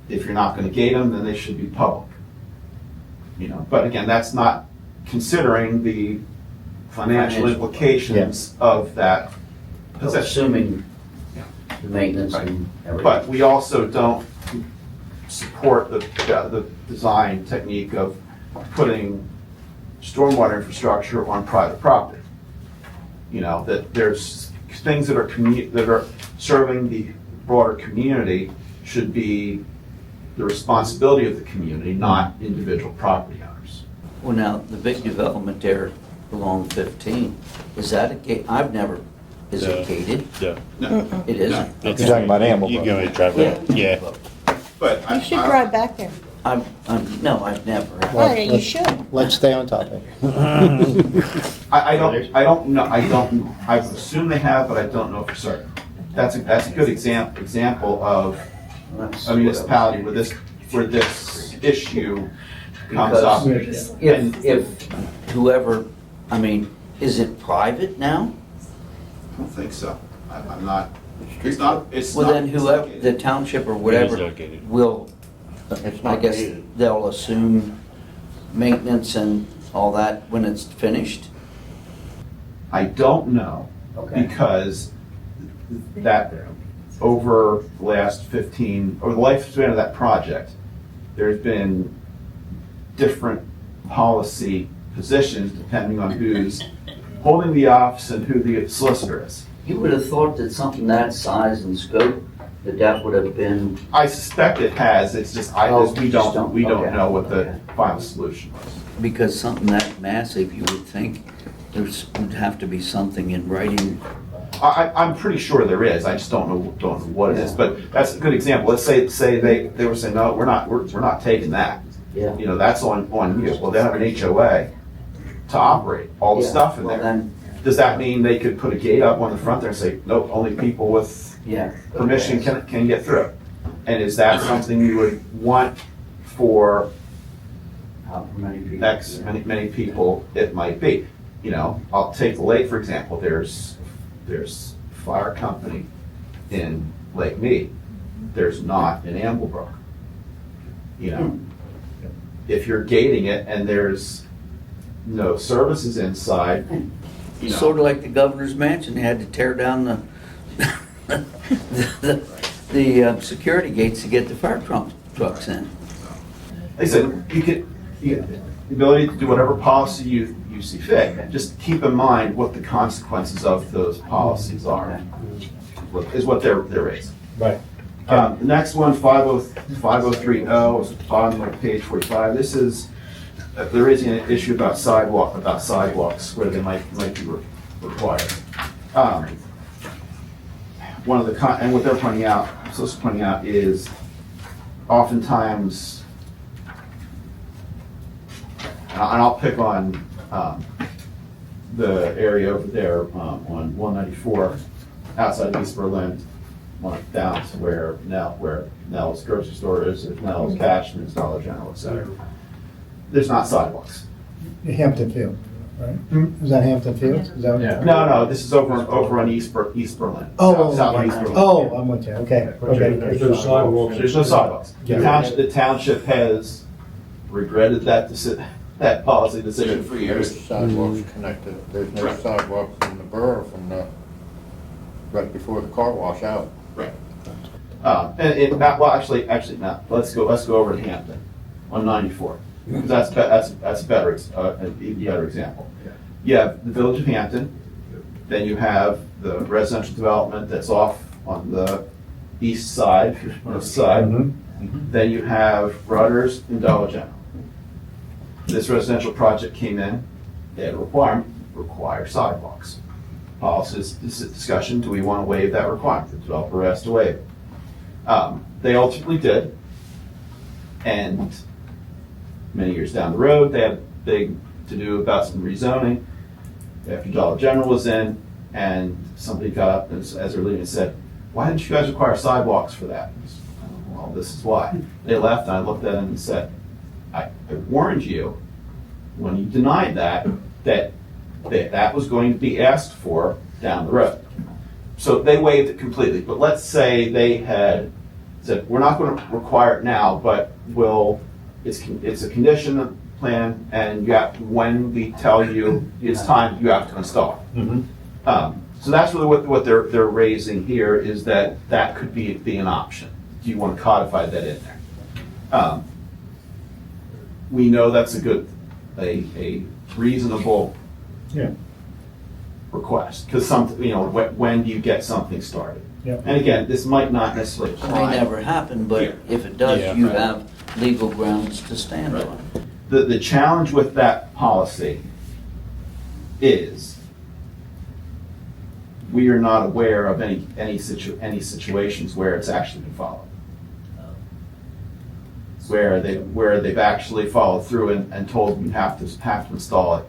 if you're not gonna gate them, then they should be public. You know, but again, that's not considering the financial implications of that possession. Assuming the maintenance and everything. But we also don't support the design technique of putting stormwater infrastructure on private property. You know, that there's things that are serving the broader community should be the responsibility of the community, not individual property owners. Well, now, the big development there along 15, is that a gate? I've never, is it gated? No. No. It isn't? You're talking about Amble You Brook. go ahead and drive it, yeah. But You should drive back there. No, I've never. Oh, yeah, you should. Let's stay on topic. I don't know, I assume they have, but I don't know for certain. That's a good example of a municipality where this issue comes up. Because if whoever, I mean, is it private now? I don't think so. I'm not, it's not. Well, then whoever, the township or whatever, not gated. will, It's I not guess, gated. they'll assume maintenance and all that when it's finished? I don't know, Okay. because that, over the last 15, over the lifespan of that project, there's been different policy positions depending on who's holding the office and who the solicitor is. You would have thought that something that size and scope, that would have been, I suspect it has, it's just, we don't okay. know what the Okay. final solution was. because something that massive, you would think would have to be something in writing. I'm pretty sure there is, I just don't know what it is, but that's a good example. Let's say they were saying, no, we're not taking that. Yeah. You know, that's on you. Well, they have an HOA to operate all the Yeah, stuff in well, there. then- Does that mean they could put a gate up on the front there and say, nope, only people with Yeah. permission can get through? And is that something you would want for How many people? X, many people it might be? You know, I'll take the lake, for example. There's fire company in Lake Mead. There's not in Amblebrook. You know, if you're gating it and there's no services inside, you know. Sort of like the governor's mansion, they had to tear down the security gates to get the fire trucks in. Like I said, you get the ability to do whatever policy you see fit. Just keep in mind what the consequences of those policies are, is what there is. Right. The next one, 5030, is at the bottom of page 45. This is they're raising an issue about sidewalks, where they might be required. One of the, and what they're pointing out, supposed to pointing out is oftentimes, and I'll pick on the area over there on 194, outside of East Berlin, down to where Nell's grocery store is, Nell's Cashman's, Dollar General, et cetera. There's not sidewalks. Hampton Field, right? Is that Hampton Fields? Is that what- Yeah. No, this is over on East Berlin. Oh, Southeast Berlin. oh, I'm with you, okay, okay. There's sidewalks. There's no sidewalks. The township has regretted that policy decision for years. Sidewalks connected, there's no Right. sidewalks in the borough from right before the car wash out. Right. Well, actually not. Let's go over to Hampton on 94. Because that's a better example. You have the village of Hampton, then you have the residential development that's off on the east side, north side. Then you have Rudders and Dollar General. This residential project came in, they had a requirement, require sidewalks. Policy discussion, do we want to waive that requirement? The developer has to waive it. They ultimately did, and many years down the road, they had a big to-do about some rezoning. After Dollar General was in, and somebody got up as they're leaving and said, "Why didn't you guys require sidewalks for that?" Well, this is why. They left, and I looked at them and said, I warned you when you denied that was going to be asked for down the road. So they waived it completely. But let's say they had said, we're not going to require it now, but it's a condition of plan, and when we tell you it's time, you have to install it. So that's really what they're raising here, is that could be an option. Do you want to codify that in there? We know that's a reasonable request, because when do you get something started? Yeah. And again, this might not necessarily It apply. may never happen, but Here. if it does, Yeah, you right. have legal grounds to stand Right. on. The challenge with that policy is we are not aware of any situations where it's actually been followed. Where they've actually followed through and told them you have to install it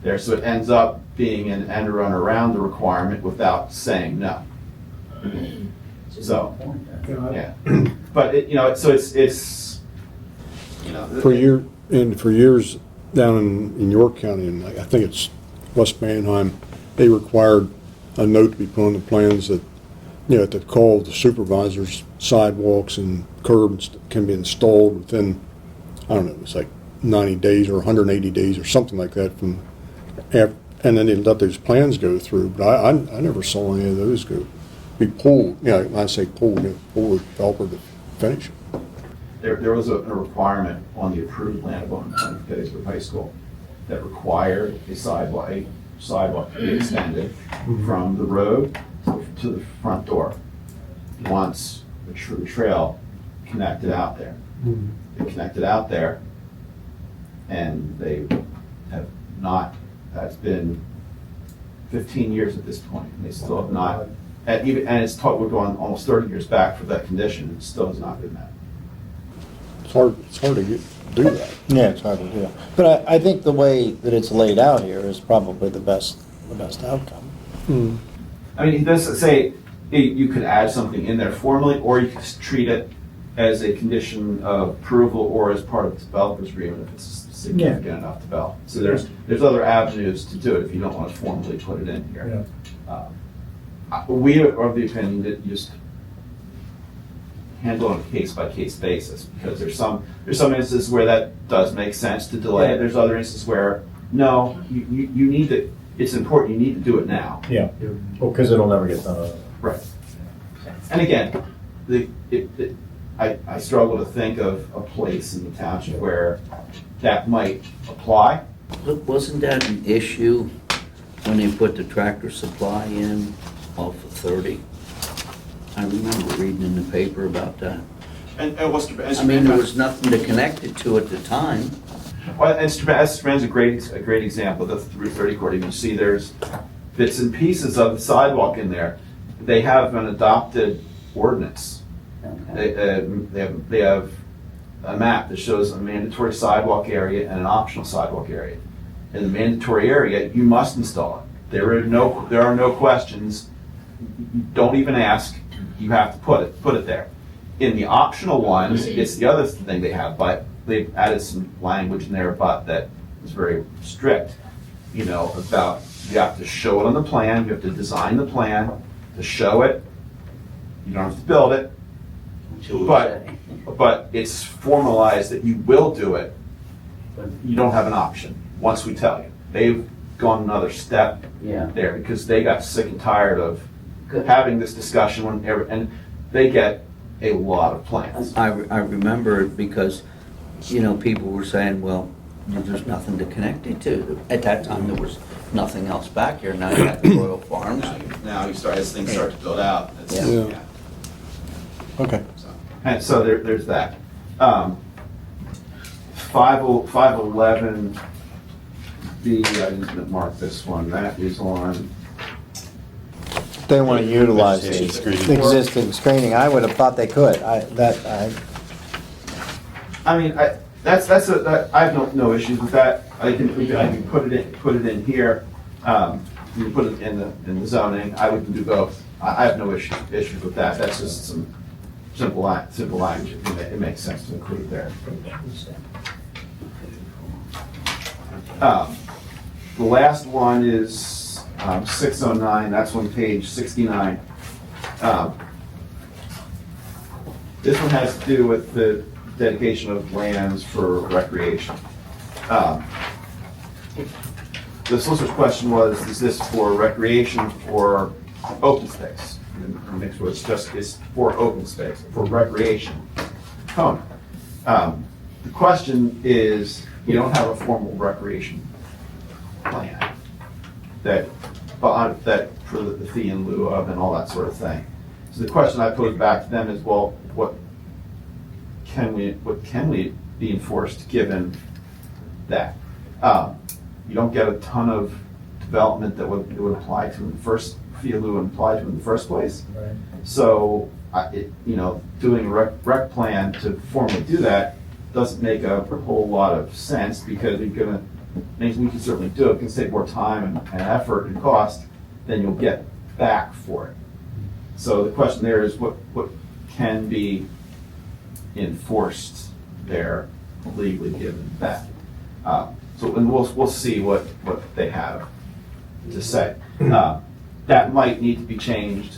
there. So it ends up being an end run around the requirement without saying no. So, yeah. But it's For years down in York County, and I think it's West Manheim, they required a note to be put on the plans that, at the call of the supervisors, sidewalks and curbs can be installed within, I don't know, it's like 90 days or 180 days or something like that from, and then they let those plans go through. But I never saw any of those be pulled. When I say pulled, pull the developer to finish it. there was a requirement on the approved land of Gettysburg High School that required a sidewalk to be extended from the road to the front door once the trail connected out there. They connected out there, and they have not, that's been 15 years at this point, and they still have not, and we're going almost 30 years back for that condition, and it still has not been met. It's hard to do that. Yeah, it's hard to do. But I think the way that it's laid out here is probably the best outcome. I mean, he does say you could add something in there formally, or you could treat it as a condition of approval or as part of the developer's agreement if it's significant enough development. So there's other avenues to do it if you don't want to formally put it in here. We are of the opinion that you just handle on a case-by-case basis, because there's some instances where that does make sense to delay it. There's other instances where, no, you need to, it's important, you need to do it now. Yeah, well, because it'll never get done. Right. And again, I struggle to think of a place in the township where that might apply. Look, wasn't that an issue when they put the Tractor Supply in off of 30? I remember reading in the paper about that. And what's, I mean, there was nothing to connect it to at the time. Well, and Strand's a great example, the Route 30 corridor. You see there's bits and pieces of the sidewalk in there. They have an adopted ordinance. They have a map that shows a mandatory sidewalk area and an optional sidewalk area. In the mandatory area, you must install it. There are no questions. You don't even ask. You have to put it there. In the optional ones, it's the other thing they have, but they've added some language in there about that is very strict. About you have to show it on the plan. You have to design the plan to show it. You don't have to build it, but it's formalized that you will do it. But you don't have an option once we tell you. They've gone another step there because they got sick and tired of having this discussion and they get a lot of plans. I remember it because, people were saying, well, there's nothing to connect it to. At that time, there was nothing else back here. Now you got the Royal Farms. Now as things start to build out. Yeah. Okay. And so there's that. 511B, I didn't mark this one. That is on. They want to utilize the Vegetation screening. existing screening. I would have thought they could. I have no issues with that. I can put it in here. You can put it in the zoning. I would do both. I have no issues with that. That's just some simple language. It makes sense to include it there. The last one is 609. That's on page 69. This one has to do with the dedication of lands for recreation. The solicitor's question was, is this for recreation or open space? And make sure it's for open space, for recreation. The question is, you don't have a formal recreation plan that for the fee in lieu of and all that sort of thing. So the question I pose back to them is, well, what can we be enforced given that? You don't get a ton of development that would apply to in the first fee in lieu would apply to in the first place. Right. So, doing a rec plan to formally do that doesn't make a whole lot of sense because we can certainly do it. It can save more time and effort and cost than you'll get back for it. So the question there is what can be enforced there legally given that. And we'll see what they have to say. That might need to be changed,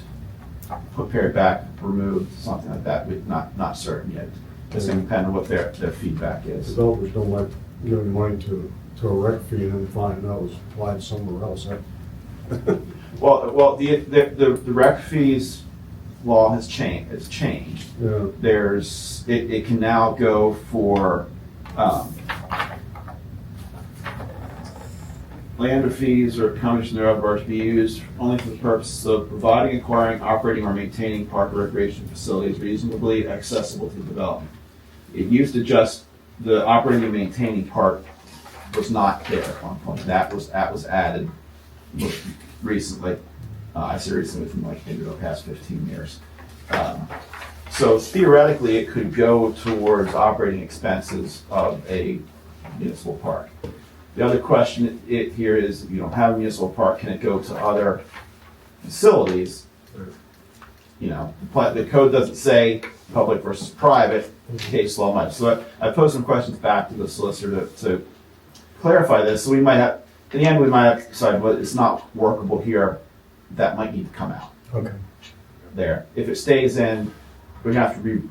put pared back, removed, something like that. We're not certain yet. It's going to depend on what their feedback is. Developers don't like giving money to a rec fee and then finding out it was applied somewhere else. Well, the rec fees law has changed. Yeah. It can now go for land or fees or combination thereof are to be used only for the purpose of providing, acquiring, operating, or maintaining park or recreation facilities reasonably accessible to development. It used to just the operating and maintaining part was not there at one point. That was added recently. I say recently from maybe the past 15 years. So theoretically, it could go towards operating expenses of a municipal park. The other question here is, if you don't have a municipal park, can it go to other facilities? The code doesn't say public versus private, case law might. So I posed some questions back to the solicitor to clarify this. So in the end, we might have to decide whether it's not workable here, that might need to come out. Okay. There. If it stays in, we're gonna have to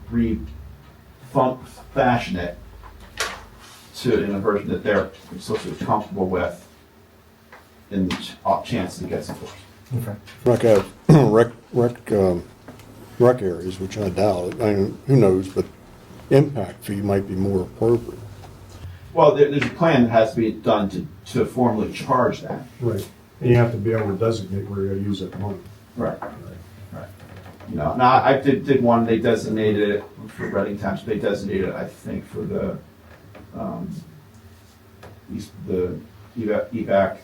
fashion it in a version that they're socially comfortable with in the chance it gets enforced. Okay. Rec areas, which I doubt. I mean, who knows, but impact fee might be more appropriate. Well, there's a plan that has to be done to formally charge that. Right. And you have to be able to designate where you're gonna use that money. Right. Now I did one, they designated it for Reading Township, they designated it, I think, for the the EVAC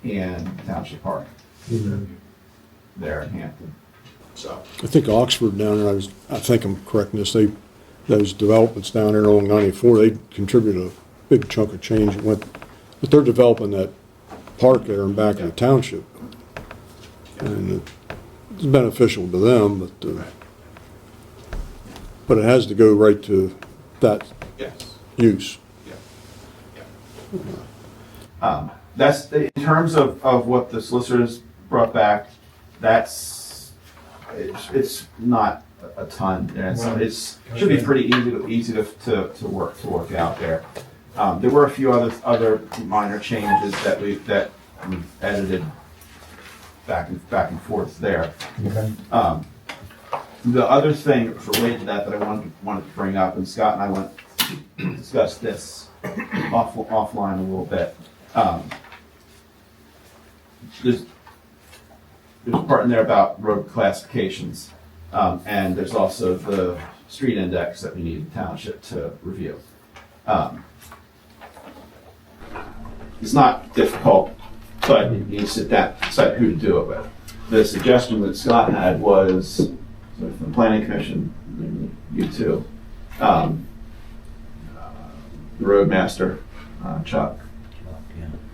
and Township Park. There in Hampton. So, I think Oxford down there, I think I'm correct in this, those developments down there along 94, they contributed a big chunk of change. But they're developing that park there in back of the township. And it's beneficial to them, but it has to go right to that yes. use. That's, in terms of what the solicitors brought back, it's not a ton. It's should be pretty easy to work out there. There were a few other minor changes that we've edited back and forth there. Okay. The other thing related to that I wanted to bring up, and Scott and I went to discuss this offline a little bit. There's a part in there about road classifications, and there's also the street index that we need the township to review. It's not difficult, but you need to decide who to do it with. The suggestion that Scott had was, from the Planning Commission, you two, the roadmaster, Chuck,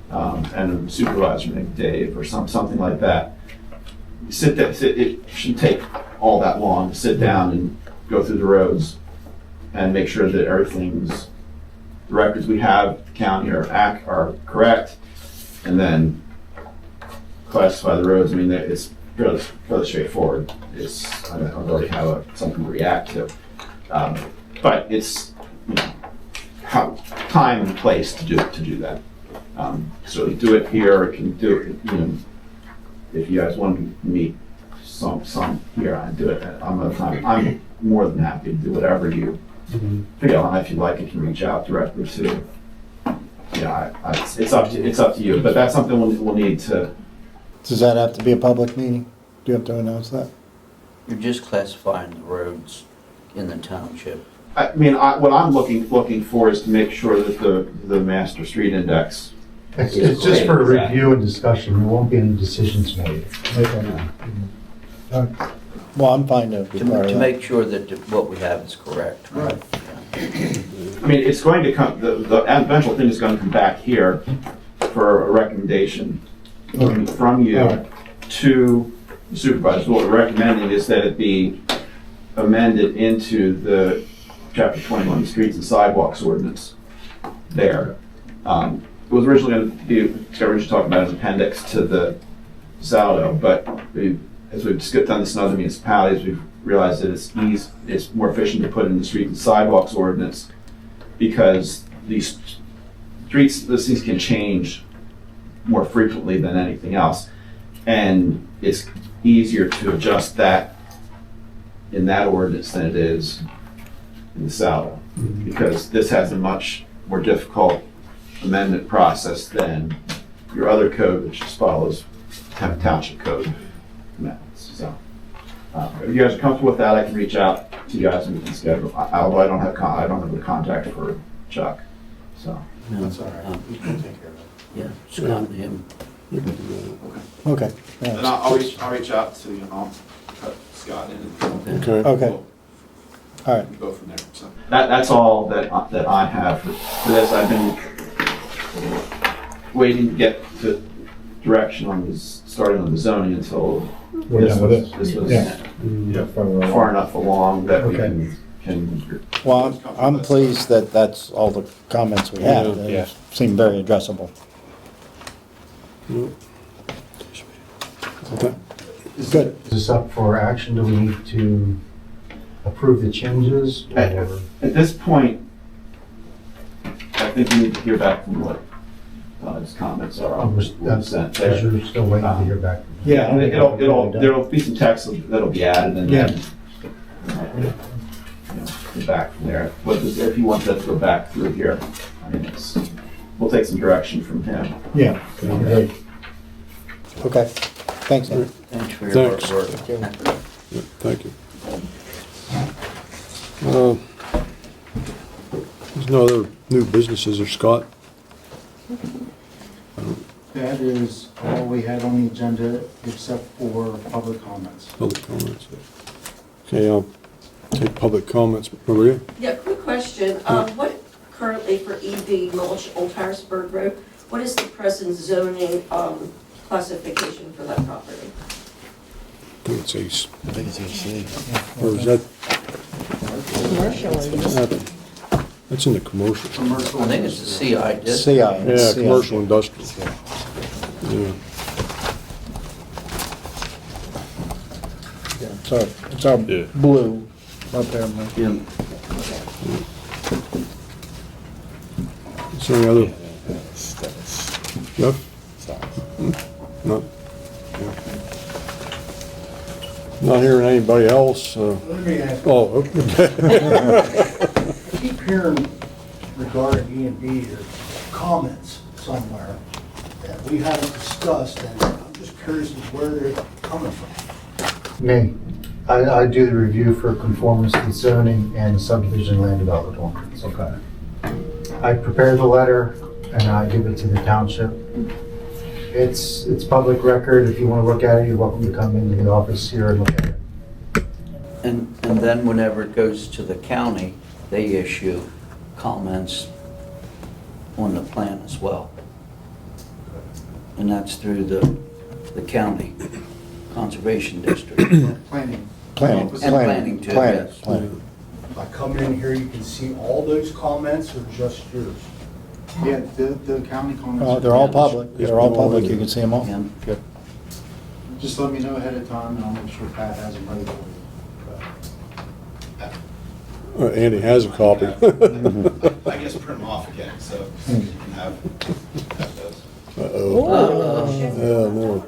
and the supervisor, maybe Dave, or something like that. It shouldn't take all that long to sit down and go through the roads and make sure that the records we have at the county are correct, and then classify the roads. I mean, it's fairly straightforward. I don't really have something to react to, but it's how time and place to do that. So we do it here, or can do it. If you guys want to meet some here, I do it at other time. I'm more than happy to do whatever you feel. And if you like, you can reach out directly to. It's up to you. But that's something we'll need to. Does that have to be a public meeting? Do you have to announce that? You're just classifying the roads in the township. I mean, what I'm looking for is to make sure that the master street index. It's just for review and discussion. There won't be any decisions made. Well, I'm fine to be part of To that. make sure that what we have is correct. Right. I mean, it's going to come, the eventual thing is going to come back here for a recommendation from you to the supervisor. What we're recommending is that it be amended into the Chapter 21, the Streets and Sidewalks Ordinance there. It was originally going to be, originally talking about an appendix to the SALDO, but as we've skipped on this in other municipalities, we've realized that it's more efficient to put in the Street and Sidewalks Ordinance, because these things can change more frequently than anything else. And it's easier to adjust that in that ordinance than it is in the SALDO, because this has a much more difficult amendment process than your other code, which just follows township code amendments. So, if you guys are comfortable with that, I can reach out to you guys and we can schedule. Although I don't have a contact for Chuck, so. That's all right. You can take care of it. Yeah, Scott and him. Okay. And Yeah. I'll reach out to I'll cut Scott in. And Okay. All right. Go from there. So that's all that I have for this. I've been waiting to get the direction on starting on the zoning until this was far enough along that we can. Well, I'm pleased that that's all the comments we had. They seem very addressable. Okay. Is this up for action? Do we need to approve the changes? At this point, I think we need to hear back from what his comments are on the sent there. You're still waiting to hear back. Yeah, and there'll be some text that'll be added, and then go back from there. If you want that to go back through here, I mean, we'll take some direction from him. Yeah. Great. Okay. Thanks, Ed. Thanks for your work. Thank you. There's no other new businesses, or Scott? That is all we had on the agenda except for public comments. Public comments. Okay, I'll take public comments. Maria? Yeah, quick question. What currently for EV mulch Old Harrisburg Road, what is the present zoning classification for that property? I think it's AC. I think it's AC. Or is that? Commercial. That's in the commercial. I think it's the CI district. CI. Yeah, commercial industrial. Yeah. It's our Yeah. blue up there, man. Yeah. Is there any other? Jeff? No? Not hearing anybody else. Let me ask. Oh, okay. I keep hearing regarding E&D or comments somewhere that we haven't discussed, and I'm just curious as where they're coming from. Me, I do the review for conformance to zoning and subdivision land development ordinance. Okay. I prepare the letter and I give it to the township. It's public record. If you want to look at it, you're welcome to come into the office here and look at it. And then whenever it goes to the county, they issue comments on the plan as well. And that's through the county conservation district. Planning. Planning, And planning too, yes. planning. By coming in here, you can see all those comments or just yours? Yeah, the county comments. Oh, they're all public. They're all public. You can see them all. Yeah. Good. Just let me know ahead of time and I'll make sure Pat has them ready for you. Andy has a copy. I guess print them off again, so you can have those. Uh-oh. Yeah, no.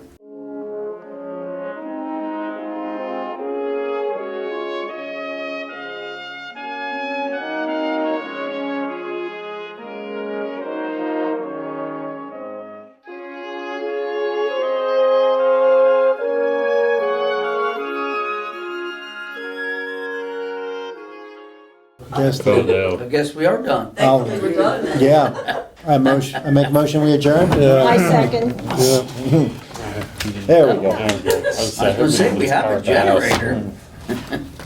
I guess we are done. Thankfully, we're done then. Yeah. I make a motion, we adjourn? I second. Yeah. There we go. I was gonna say, we have a generator.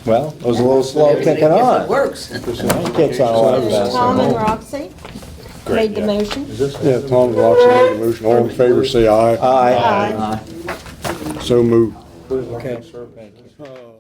Well, it was a little slow kicking If it on. works. It kicks on a lot faster. Tom and Roxy made the motion. Yeah, Tom Roxon made the motion. All in favor, say aye. Aye. Aye. So moved. Okay. Thank you.